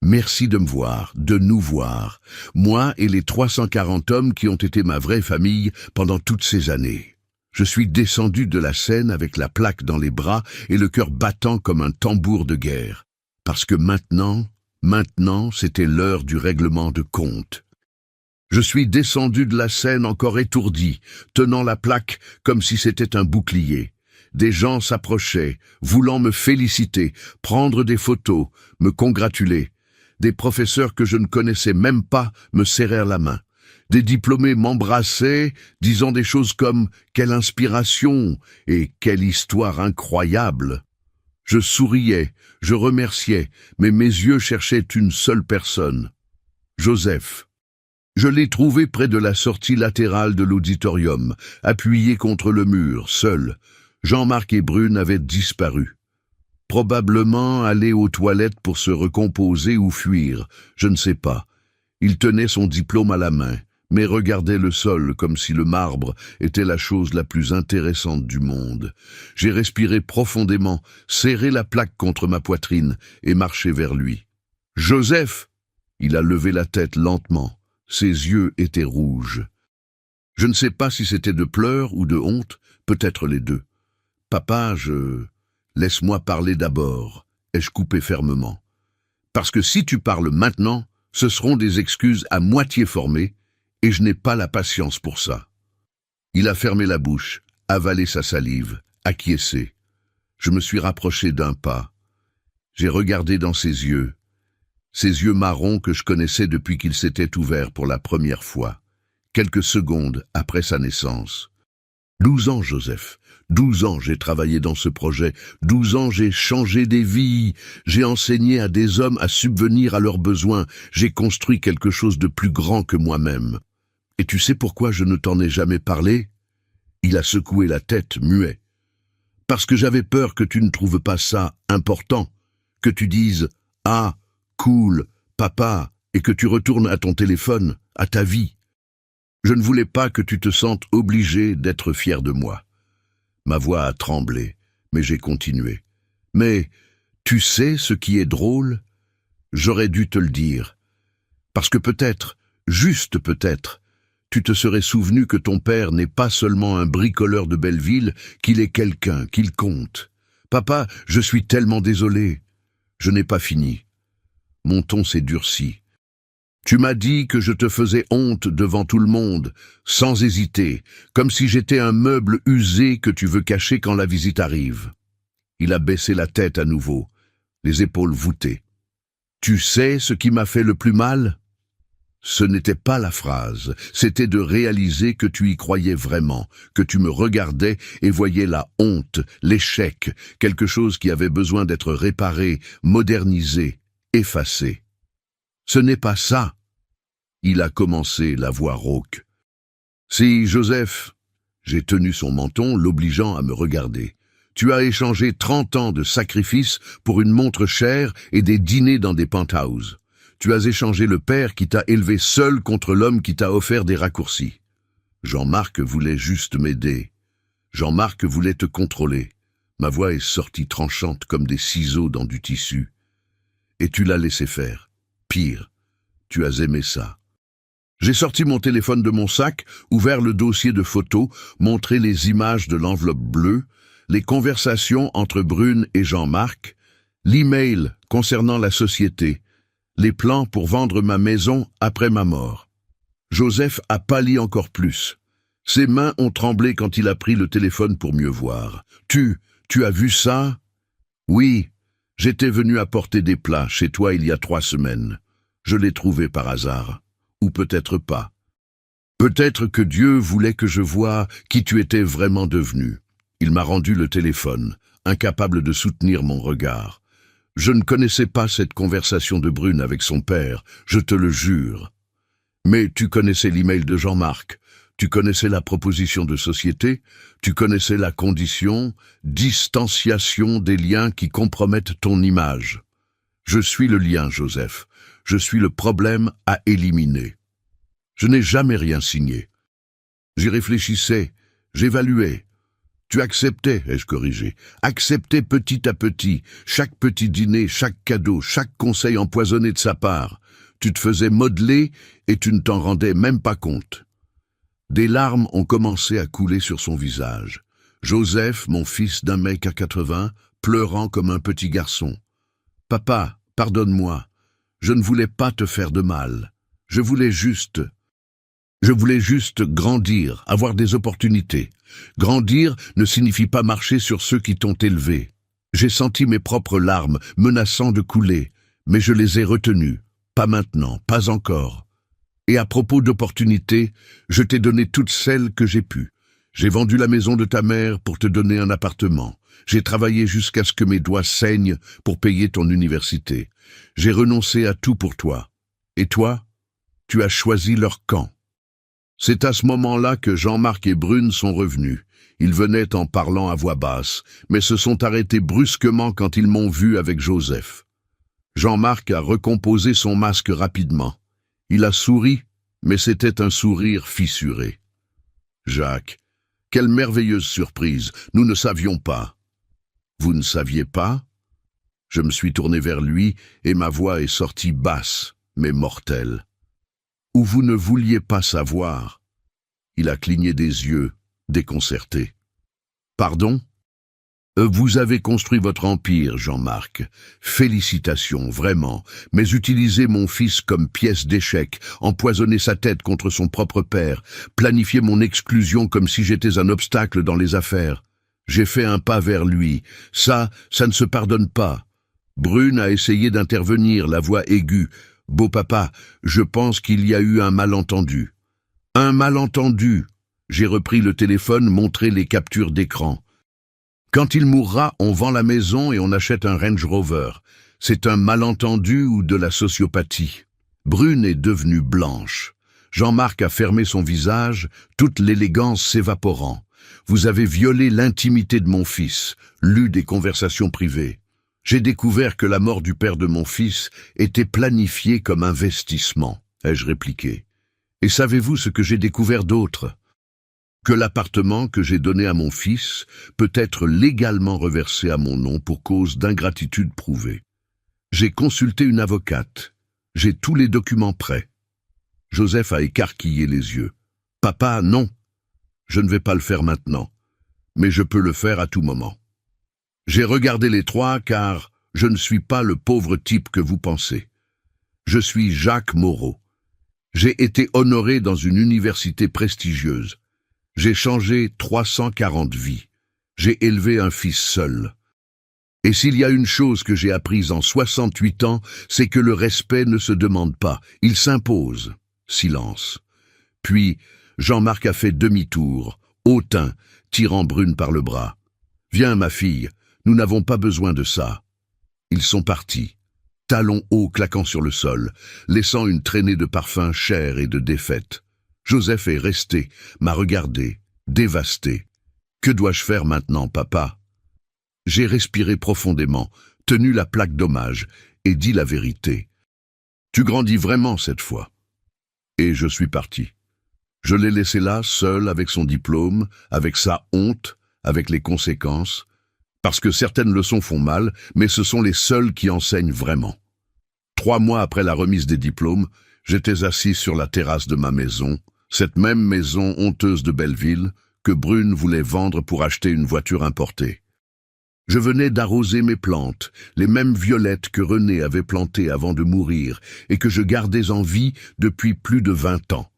Merci de me voir, de nous voir, moi et les 340 hommes qui ont été ma vraie famille pendant toutes ces années. Je suis descendu de la scène avec la plaque dans les bras et le cœur battant comme un tambour de guerre. Parce que maintenant, c'était l'heure du règlement de compte. Je suis descendu de la scène encore étourdi, tenant la plaque comme si c'était un bouclier. Des gens s'approchaient, voulant me féliciter, prendre des photos, me congratuler. Des professeurs que je ne connaissais même pas me serrèrent la main. Des diplômés m'embrassaient, disant des choses comme « Quelle inspiration !» et « Quelle histoire incroyable !» Je souriais, je remerciais, mais mes yeux cherchaient une seule personne. Joseph. Je l'ai trouvé près de la sortie latérale de l'auditorium, appuyé contre le mur, seul. Jean-Marc et Brune avaient disparu. Probablement allés aux toilettes pour se recomposer ou fuir, je ne sais pas. Il tenait son diplôme à la main, mais regardait le sol comme si le marbre était la chose la plus intéressante du monde. J'ai respiré profondément, serré la plaque contre ma poitrine et marché vers lui. « Joseph !» Il a levé la tête lentement. Ses yeux étaient rouges. Je ne sais pas si c'était de pleurs ou de honte, peut-être les deux. « Papa, Laisse-moi parler d'abord, ai-je coupé fermement. Parce que si tu parles maintenant, ce seront des excuses à moitié formées, et je n'ai pas la patience pour ça. » Il a fermé la bouche, avalé sa salive, acquiescé. Je me suis rapproché d'un pas. J'ai regardé dans ses yeux marrons que je connaissais depuis qu'ils s'étaient ouverts pour la première fois, quelques secondes après sa naissance. 12 ans, Joseph. 12 ans j'ai travaillé dans ce projet. 12 ans j'ai changé des vies. J'ai enseigné à des hommes à subvenir à leurs besoins. J'ai construit quelque chose de plus grand que moi-même. Et tu sais pourquoi je ne t'en ai jamais parlé ? Il a secoué la tête, muet. Parce que j'avais peur que tu ne trouves pas ça important, que tu dises « Ah, cool, papa », et que tu retournes à ton téléphone, à ta vie. Je ne voulais pas que tu te sentes obligé d'être fier de moi. Ma voix a tremblé, mais j'ai continué. Mais tu sais ce qui est drôle ? J'aurais dû te le dire. Parce que peut-être, juste peut-être, tu te serais souvenu que ton père n'est pas seulement un bricoleur de Belleville, qu'il est quelqu'un, qu'il compte. Papa, je suis tellement désolé. Je n'ai pas fini. Mon ton s'est durci. Tu m'as dit que je te faisais honte devant tout le monde, sans hésiter, comme si j'étais un meuble usé que tu veux cacher quand la visite arrive. Il a baissé la tête à nouveau, les épaules voûtées. Tu sais ce qui m'a fait le plus mal ? Ce n'était pas la phrase, c'était de réaliser que tu y croyais vraiment, que tu me regardais et voyais la honte, l'échec, quelque chose qui avait besoin d'être réparé, modernisé, effacé. Ce n'est pas ça. Il a commencé, la voix rauque. Si, Joseph, j'ai tenu son menton, l'obligeant à me regarder. Tu as échangé 30 ans de sacrifices pour une montre chère et des dîners dans des penthouses. Tu as échangé le père qui t'a élevé seul contre l'homme qui t'a offert des raccourcis. Jean-Marc voulait juste m'aider. Jean-Marc voulait te contrôler. Ma voix est sortie tranchante comme des ciseaux dans du tissu. Et tu l'as laissé faire. Pire, tu as aimé ça. J'ai sorti mon téléphone de mon sac, ouvert le dossier de photos, montré les images de l'enveloppe bleue, les conversations entre Brune et Jean-Marc, l'email concernant la société, les plans pour vendre ma maison après ma mort. Joseph a pâli encore plus. Ses mains ont tremblé quand il a pris le téléphone pour mieux voir. Tu as vu ça ? Oui, j'étais venu apporter des plats chez toi il y a 3 semaines. Je l'ai trouvé par hasard. Ou peut-être pas. Peut-être que Dieu voulait que je voie qui tu étais vraiment devenu. Il m'a rendu le téléphone, incapable de soutenir mon regard. Je ne connaissais pas cette conversation de Brune avec son père, je te le jure. Mais tu connaissais l'email de Jean-Marc, tu connaissais la proposition de société, tu connaissais la condition, distanciation des liens qui compromettent ton image. Je suis le lien, Joseph. Je suis le problème à éliminer. Je n'ai jamais rien signé. J'y réfléchissais, j'évaluais. Tu acceptais, ai-je corrigé, acceptais petit à petit, chaque petit dîner, chaque cadeau, chaque conseil empoisonné de sa part. Tu te faisais modeler et tu ne t'en rendais même pas compte. Des larmes ont commencé à couler sur son visage. Joseph, mon fils d'1,80 m, pleurant comme un petit garçon. « Papa, pardonne-moi. Je ne voulais pas te faire de mal. Je voulais juste grandir, avoir des opportunités. Grandir ne signifie pas marcher sur ceux qui t'ont élevé. J'ai senti mes propres larmes menaçant de couler, mais je les ai retenues. Pas maintenant, pas encore. Et à propos d'opportunités, je t'ai donné toutes celles que j'ai pu. J'ai vendu la maison de ta mère pour te donner un appartement. J'ai travaillé jusqu'à ce que mes doigts saignent pour payer ton université. J'ai renoncé à tout pour toi. Et toi, tu as choisi leur camp. C'est à ce moment-là que Jean-Marc et Brune sont revenus. Ils venaient en parlant à voix basse, mais se sont arrêtés brusquement quand ils m'ont vu avec Joseph. Jean-Marc a recomposé son masque rapidement. Il a souri, mais c'était un sourire fissuré. « Jacques, quelle merveilleuse surprise, nous ne savions pas. » « Vous ne saviez pas ?» Je me suis tourné vers lui et ma voix est sortie basse, mais mortelle. « Ou vous ne vouliez pas savoir ?» Il a cligné des yeux, déconcerté. « Pardon ? Vous avez construit votre empire, Jean-Marc. Félicitations, vraiment. Mais utilisez mon fils comme pièce d'échec, empoisonner sa tête contre son propre père, planifier mon exclusion comme si j'étais un obstacle dans les affaires. J'ai fait un pas vers lui. Ça ne se pardonne pas. » Brune a essayé d'intervenir, la voix aiguë. « Beau papa, je pense qu'il y a eu un malentendu. » « Un malentendu !» J'ai repris le téléphone, montré les captures d'écran. « Quand il mourra, on vend la maison et on achète un Range Rover. C'est un malentendu ou de la sociopathie. » Brune est devenue blanche. Jean-Marc a fermé son visage, toute l'élégance s'évaporant. « Vous avez violé l'intimité de mon fils, lu des conversations privées. J'ai découvert que la mort du père de mon fils était planifiée comme investissement, ai-je répliqué. Et savez-vous ce que j'ai découvert d'autre ? Que l'appartement que j'ai donné à mon fils peut être légalement reversé à mon nom pour cause d'ingratitude prouvée. J'ai consulté une avocate. J'ai tous les documents prêts. » Joseph a écarquillé les yeux. Papa, non. Je ne vais pas le faire maintenant, mais je peux le faire à tout moment. J'ai regardé les trois car je ne suis pas le pauvre type que vous pensez. Je suis Jacques Moreau. J'ai été honoré dans une université prestigieuse. J'ai changé 340 vies. J'ai élevé un fils seul. Et s'il y a une chose que j'ai apprise en 68 ans, c'est que le respect ne se demande pas, il s'impose. Silence. Puis, Jean-Marc a fait demi-tour, hautain, tirant Brune par le bras. « Viens, ma fille, nous n'avons pas besoin de ça. » Ils sont partis, talons hauts claquant sur le sol, laissant une traînée de parfums chers et de défaite. Joseph est resté, m'a regardé, dévasté. « Que dois-je faire maintenant, papa ?» J'ai respiré profondément, tenu la plaque d'hommage et dit la vérité. « Tu grandis vraiment cette fois. » Et je suis parti. Je l'ai laissé là, seul, avec son diplôme, avec sa honte, avec les conséquences, parce que certaines leçons font mal, mais ce sont les seules qui enseignent vraiment. 3 mois après la remise des diplômes, j'étais assis sur la terrasse de ma maison, cette même maison honteuse de Belleville, que Brune voulait vendre pour acheter une voiture importée. Je venais d'arroser mes plantes, les mêmes violettes que René avait plantées avant de mourir et que je gardais en vie depuis plus de 20 ans.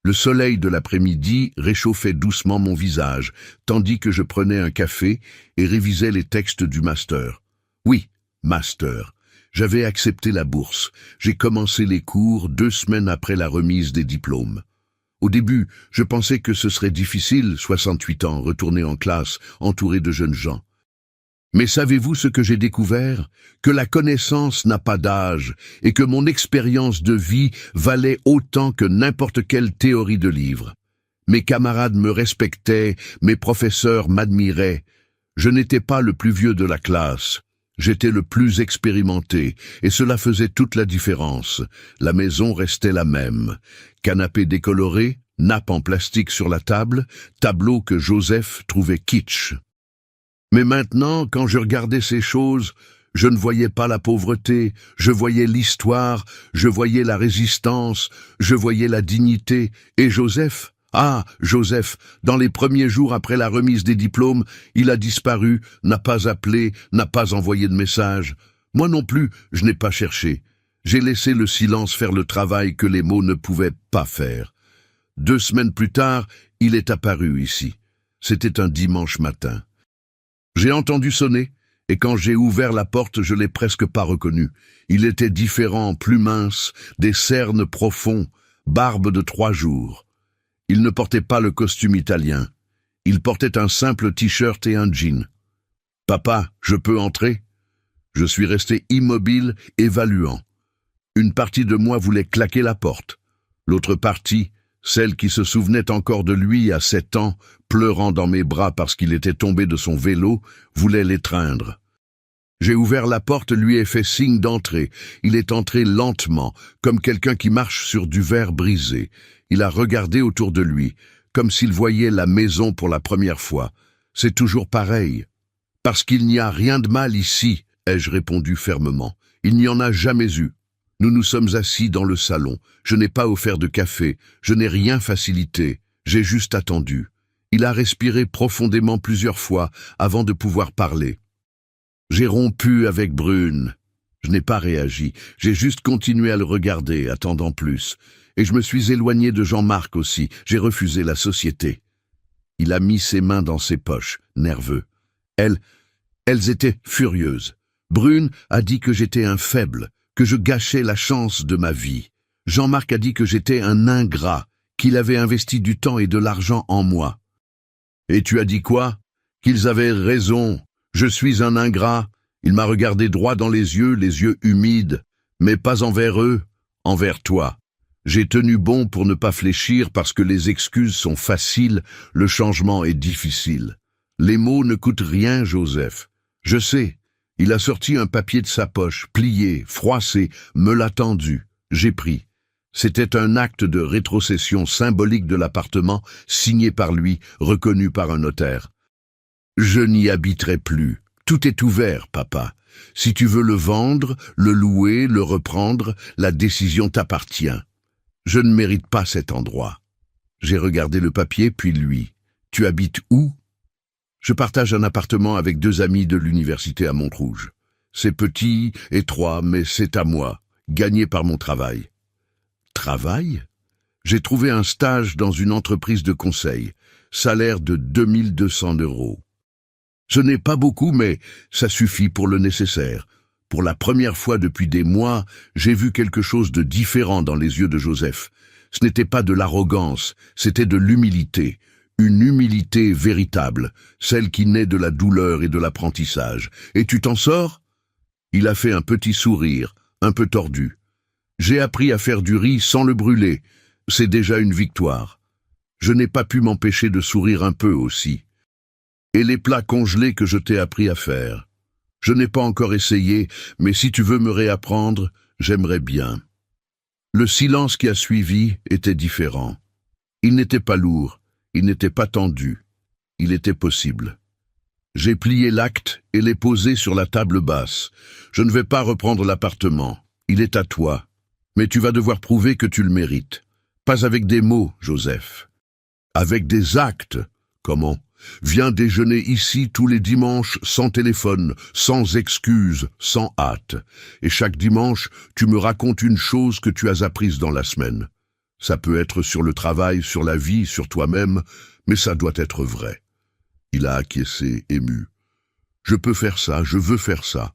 Le soleil de l'après-midi réchauffait doucement mon visage, tandis que je prenais un café et révisais les textes du master. Oui, master. J'avais accepté la bourse. J'ai commencé les cours 2 semaines après la remise des diplômes. Au début, je pensais que ce serait difficile, 68 ans, retourner en classe, entouré de jeunes gens. Mais savez-vous ce que j'ai découvert? Que la connaissance n'a pas d'âge et que mon expérience de vie valait autant que n'importe quelle théorie de livre. Mes camarades me respectaient, mes professeurs m'admiraient. Je n'étais pas le plus vieux de la classe. J'étais le plus expérimenté, et cela faisait toute la différence. La maison restait la même. Canapé décoloré, nappe en plastique sur la table, tableau que Joseph trouvait kitsch. Mais maintenant, quand je regardais ces choses, je ne voyais pas la pauvreté, je voyais l'histoire, je voyais la résistance, je voyais la dignité. Et Joseph, Joseph, dans les premiers jours après la remise des diplômes, il a disparu, n'a pas appelé, n'a pas envoyé de message. Moi non plus, je n'ai pas cherché. J'ai laissé le silence faire le travail que les mots ne pouvaient pas faire. 2 semaines plus tard, il est apparu ici. C'était un dimanche matin. J'ai entendu sonner, et quand j'ai ouvert la porte, je l'ai presque pas reconnu. Il était différent, plus mince, des cernes profonds, barbe de 3 jours. Il ne portait pas le costume italien. Il portait un simple t-shirt et un jean. « Papa, je peux entrer ?» Je suis resté immobile, évaluant. Une partie de moi voulait claquer la porte. L'autre partie, celle qui se souvenait encore de lui à 7 ans, pleurant dans mes bras parce qu'il était tombé de son vélo, voulait l'étreindre. J'ai ouvert la porte, lui ai fait signe d'entrer. Il est entré lentement, comme quelqu'un qui marche sur du verre brisé. Il a regardé autour de lui, comme s'il voyait la maison pour la première fois. C'est toujours pareil. Parce qu'il n'y a rien de mal ici, ai-je répondu fermement. Il n'y en a jamais eu. Nous nous sommes assis dans le salon. Je n'ai pas offert de café. Je n'ai rien facilité. J'ai juste attendu. Il a respiré profondément plusieurs fois avant de pouvoir parler. J'ai rompu avec Brune. Je n'ai pas réagi. J'ai juste continué à le regarder, attendant plus. Et je me suis éloigné de Jean-Marc aussi. J'ai refusé la société. Il a mis ses mains dans ses poches, nerveux. Elles étaient furieuses. Brune a dit que j'étais un faible, que je gâchais la chance de ma vie. Jean-Marc a dit que j'étais un ingrat, qu'il avait investi du temps et de l'argent en moi. Et tu as dit quoi? Qu'ils avaient raison. Je suis un ingrat. Il m'a regardé droit dans les yeux humides, mais pas envers eux, envers toi. J'ai tenu bon pour ne pas fléchir parce que les excuses sont faciles, le changement est difficile. Les mots ne coûtent rien, Joseph. Je sais. Il a sorti un papier de sa poche, plié, froissé, me l'a tendu. J'ai pris. C'était un acte de rétrocession symbolique de l'appartement, signé par lui, reconnu par un notaire. Je n'y habiterai plus. Tout est ouvert, papa. Si tu veux le vendre, le louer, le reprendre, la décision t'appartient. Je ne mérite pas cet endroit. J'ai regardé le papier, puis lui. Tu habites où? Je partage un appartement avec 2 amis de l'université à Montrouge. C'est petit, étroit, mais c'est à moi, gagné par mon travail. Travail? J'ai trouvé un stage dans une entreprise de conseil, salaire de 2200 €. Ce n'est pas beaucoup, mais ça suffit pour le nécessaire. Pour la première fois depuis des mois, j'ai vu quelque chose de différent dans les yeux de Joseph. Ce n'était pas de l'arrogance, c'était de l'humilité. Une humilité véritable, celle qui naît de la douleur et de l'apprentissage. Et tu t'en sors? Il a fait un petit sourire, un peu tordu. J'ai appris à faire du riz sans le brûler. C'est déjà une victoire. Je n'ai pas pu m'empêcher de sourire un peu aussi. Et les plats congelés que je t'ai appris à faire. Je n'ai pas encore essayé, mais si tu veux me réapprendre, j'aimerais bien. Le silence qui a suivi était différent. Il n'était pas lourd, il n'était pas tendu, il était possible. J'ai plié l'acte et l'ai posé sur la table basse. Je ne vais pas reprendre l'appartement, il est à toi. Mais tu vas devoir prouver que tu le mérites. Pas avec des mots, Joseph. Avec des actes. Comment? Viens déjeuner ici tous les dimanches sans téléphone, sans excuses, sans hâte. Et chaque dimanche, tu me racontes une chose que tu as apprise dans la semaine. Ça peut être sur le travail, sur la vie, sur toi-même, mais ça doit être vrai. Il a acquiescé, ému. Je peux faire ça, je veux faire ça.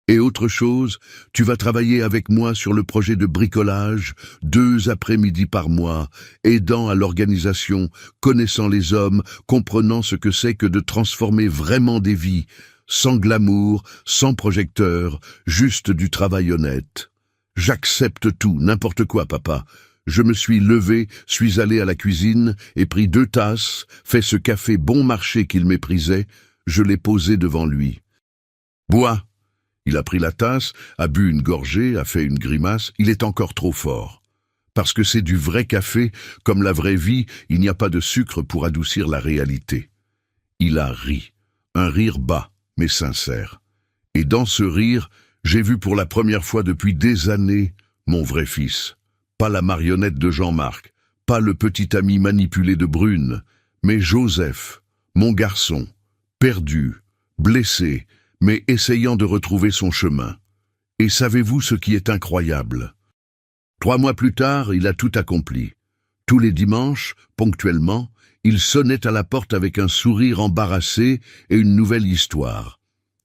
Et autre chose, tu vas travailler avec moi sur le projet de bricolage, 2 après-midi par mois, aidant à l'organisation, connaissant les hommes, comprenant ce que c'est que de transformer vraiment des vies, sans glamour, sans projecteur, juste du travail honnête. J'accepte tout, n'importe quoi, papa. Je me suis levé, suis allé à la cuisine et pris 2 tasses, fait ce café bon marché qu'il méprisait, je l'ai posé devant lui. Bois. Il a pris la tasse, a bu une gorgée, a fait une grimace, il est encore trop fort. Parce que c'est du vrai café, comme la vraie vie, il n'y a pas de sucre pour adoucir la réalité. Il a ri, un rire bas, mais sincère. Et dans ce rire, j'ai vu pour la première fois depuis des années mon vrai fils. Pas la marionnette de Jean-Marc, pas le petit ami manipulé de Brune, mais Joseph, mon garçon, perdu, blessé, mais essayant de retrouver son chemin. Et savez-vous ce qui est incroyable? 3 mois plus tard, il a tout accompli. Tous les dimanches, ponctuellement, il sonnait à la porte avec un sourire embarrassé et une nouvelle histoire.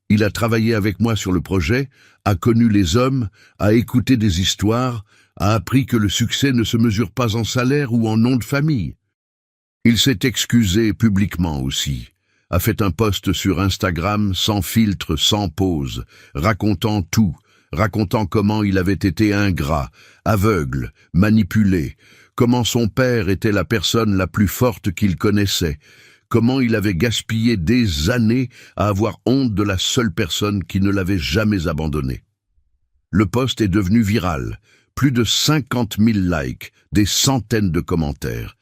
Il a travaillé avec moi sur le projet, a connu les hommes, a écouté des histoires, a appris que le succès ne se mesure pas en salaire ou en nom de famille. Il s'est excusé publiquement aussi. A fait un post sur Instagram sans filtre, sans pause, racontant tout, racontant comment il avait été ingrat, aveugle, manipulé, comment son père était la personne la plus forte qu'il connaissait, comment il avait gaspillé des années à avoir honte de la seule personne qui ne l'avait jamais abandonné. Le post est devenu viral, plus de 50 000 likes, des centaines de commentaires.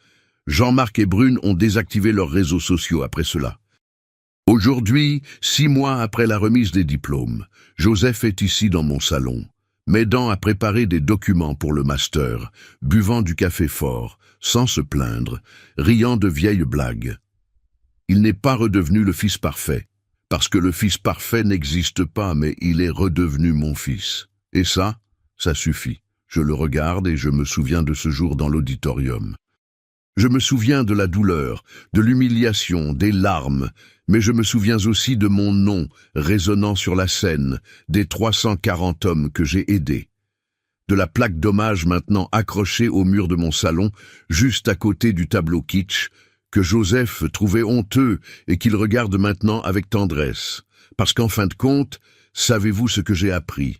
Jean-Marc et Brune ont désactivé leurs réseaux sociaux après cela. Aujourd'hui, 6 mois après la remise des diplômes, Joseph est ici dans mon salon, m'aidant à préparer des documents pour le master, buvant du café fort, sans se plaindre, riant de vieilles blagues. Il n'est pas redevenu le fils parfait, parce que le fils parfait n'existe pas, mais il est redevenu mon fils. Et ça suffit. Je le regarde et je me souviens de ce jour dans l'auditorium. Je me souviens de la douleur, de l'humiliation, des larmes, mais je me souviens aussi de mon nom résonnant sur la scène, des 340 hommes que j'ai aidés. De la plaque d'hommage maintenant accrochée au mur de mon salon, juste à côté du tableau kitsch, que Joseph trouvait honteux et qu'il regarde maintenant avec tendresse. Parce qu'en fin de compte, savez-vous ce que j'ai appris?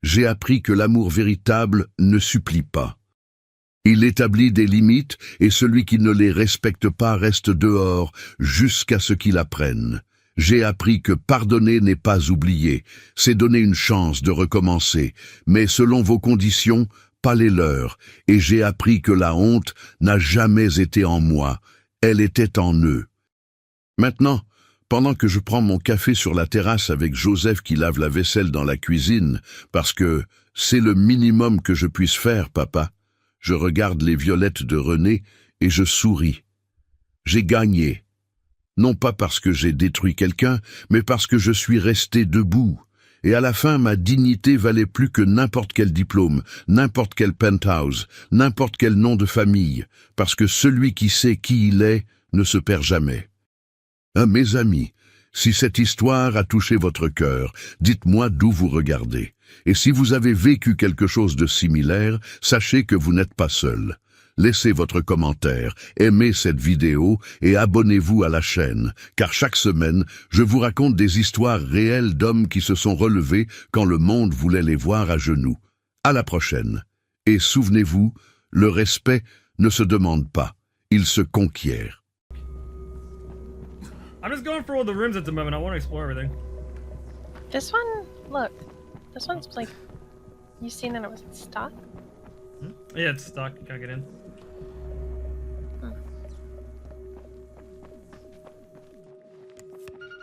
J'ai appris que l'amour véritable ne supplie pas. Il établit des limites et celui qui ne les respecte pas reste dehors jusqu'à ce qu'il apprenne. J'ai appris que pardonner n'est pas oublier, c'est donner une chance de recommencer, mais selon vos conditions, pas les leurs, et j'ai appris que la honte n'a jamais été en moi, elle était en eux. Maintenant, pendant que je prends mon café sur la terrasse avec Joseph qui lave la vaisselle dans la cuisine, parce que c'est le minimum que je puisse faire, papa, je regarde les violettes de René et je souris. J'ai gagné. Non pas parce que j'ai détruit quelqu'un, mais parce que je suis resté debout. Et à la fin, ma dignité valait plus que n'importe quel diplôme, n'importe quel penthouse, n'importe quel nom de famille, parce que celui qui sait qui il est ne se perd jamais. Mes amis, si cette histoire a touché votre cœur, dites-moi d'où vous regardez. Et si vous avez vécu quelque chose de similaire, sachez que vous n'êtes pas seul. Laissez votre commentaire, aimez cette vidéo et abonnez-vous à la chaîne, car chaque semaine, je vous raconte des histoires réelles d'hommes qui se sont relevés quand le monde voulait les voir à genoux. À la prochaine. Et souvenez-vous, le respect ne se demande pas, il se conquiert. I'm just going for all the rooms at the moment. I want to explore everything. This one, look. This one's like, you seen that it was stuck? Yeah, it's stuck. Can't get in.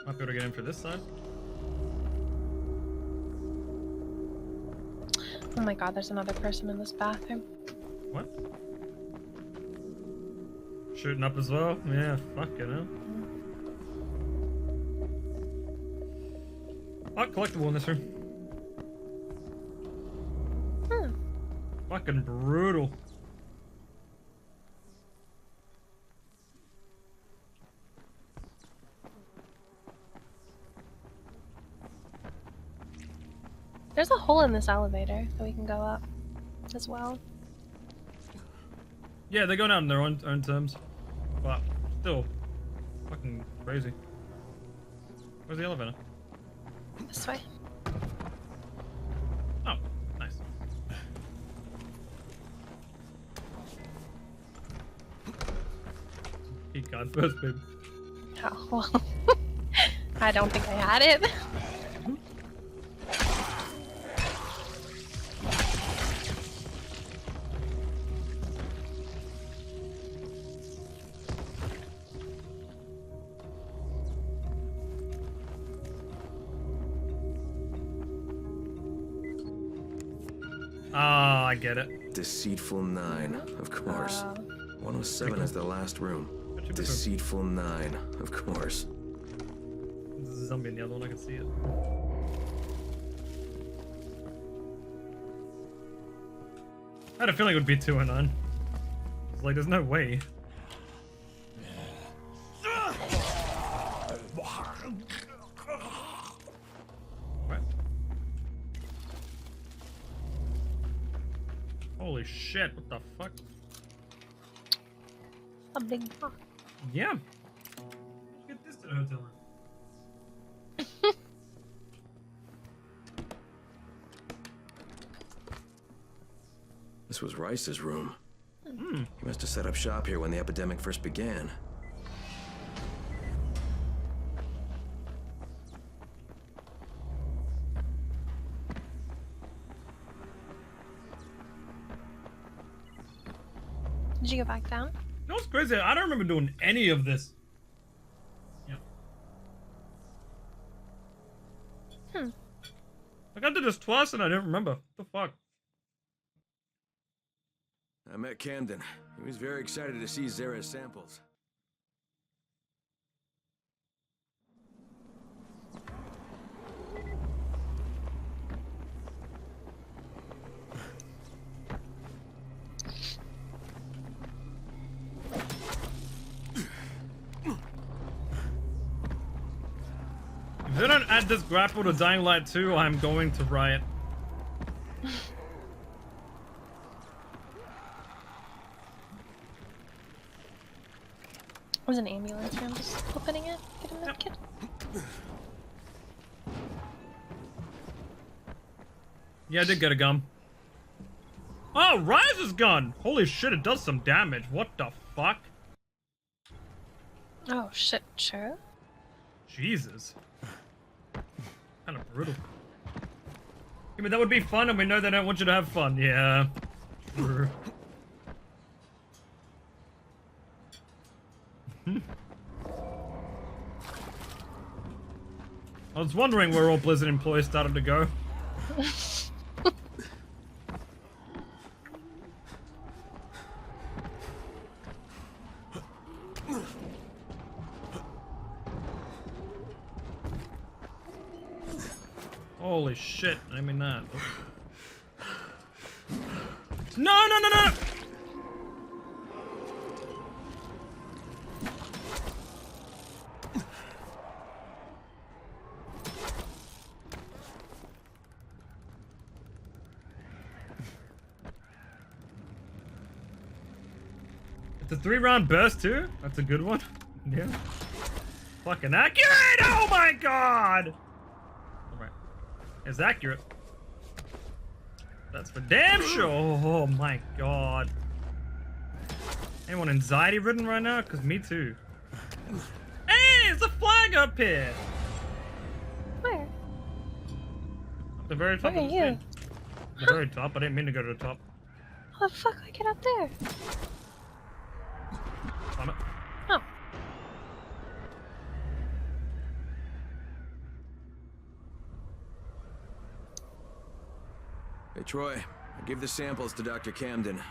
Might be able to get in for this side. Oh my god, there's another person in this bathroom. What? Shooting up as well? Yeah, fuck it, huh? Oh, collectible in this room. Fucking brutal. There's a hole in this elevator that we can go up as well. Yeah, they're going out on their own terms. But still, fucking crazy. Where's the elevator? This way. Oh, nice. He got first, babe. Oh, well. I don't think I had it. Ah, I get it. Deceitful 9, of course. 107 is the last room. Deceitful 9, of course. There's a zombie in the other one, I can see it. I had a feeling it would be 209. It's like, there's no way. What? Holy shit, what the fuck? A big box. Yeah. Get this to the hotel room. This was Rice's room. He must have set up shop here when the epidemic first began. Did you go back down? You know what's crazy? I don't remember doing any of this. Yeah. Like, I did this twice and I didn't remember. What the fuck? I met Camden. He was very excited to see Zara's samples. If they don't add this grapple to Dying Light 2, I'm going to riot. There's an ambulance here. I'm just opening it. Get him that kid. Yeah, I did get a gun. Oh, Rise's gun! Holy shit, it does some damage. What the fuck? Oh shit, sure. Jesus. Kind of brutal. I mean, that would be fun, and we know they don't want you to have fun. Yeah. True. I was wondering where all Blizzard employees started to go. Holy shit, I mean that. No, no, no, no! It's a 3-round burst too? That's a good one. Yeah. Fucking accurate! Oh my god! Alright. It's accurate. That's for damn sure. Oh my god. Anyone anxiety ridden right now? Cause me too. Hey, there's a flag up here! Where? At the very top Where of are the you? thing. The very top. I didn't mean to go to the top. How the fuck do I get up there? Climb it. Oh. Hey, Troy, I gave the samples to Dr. Camden.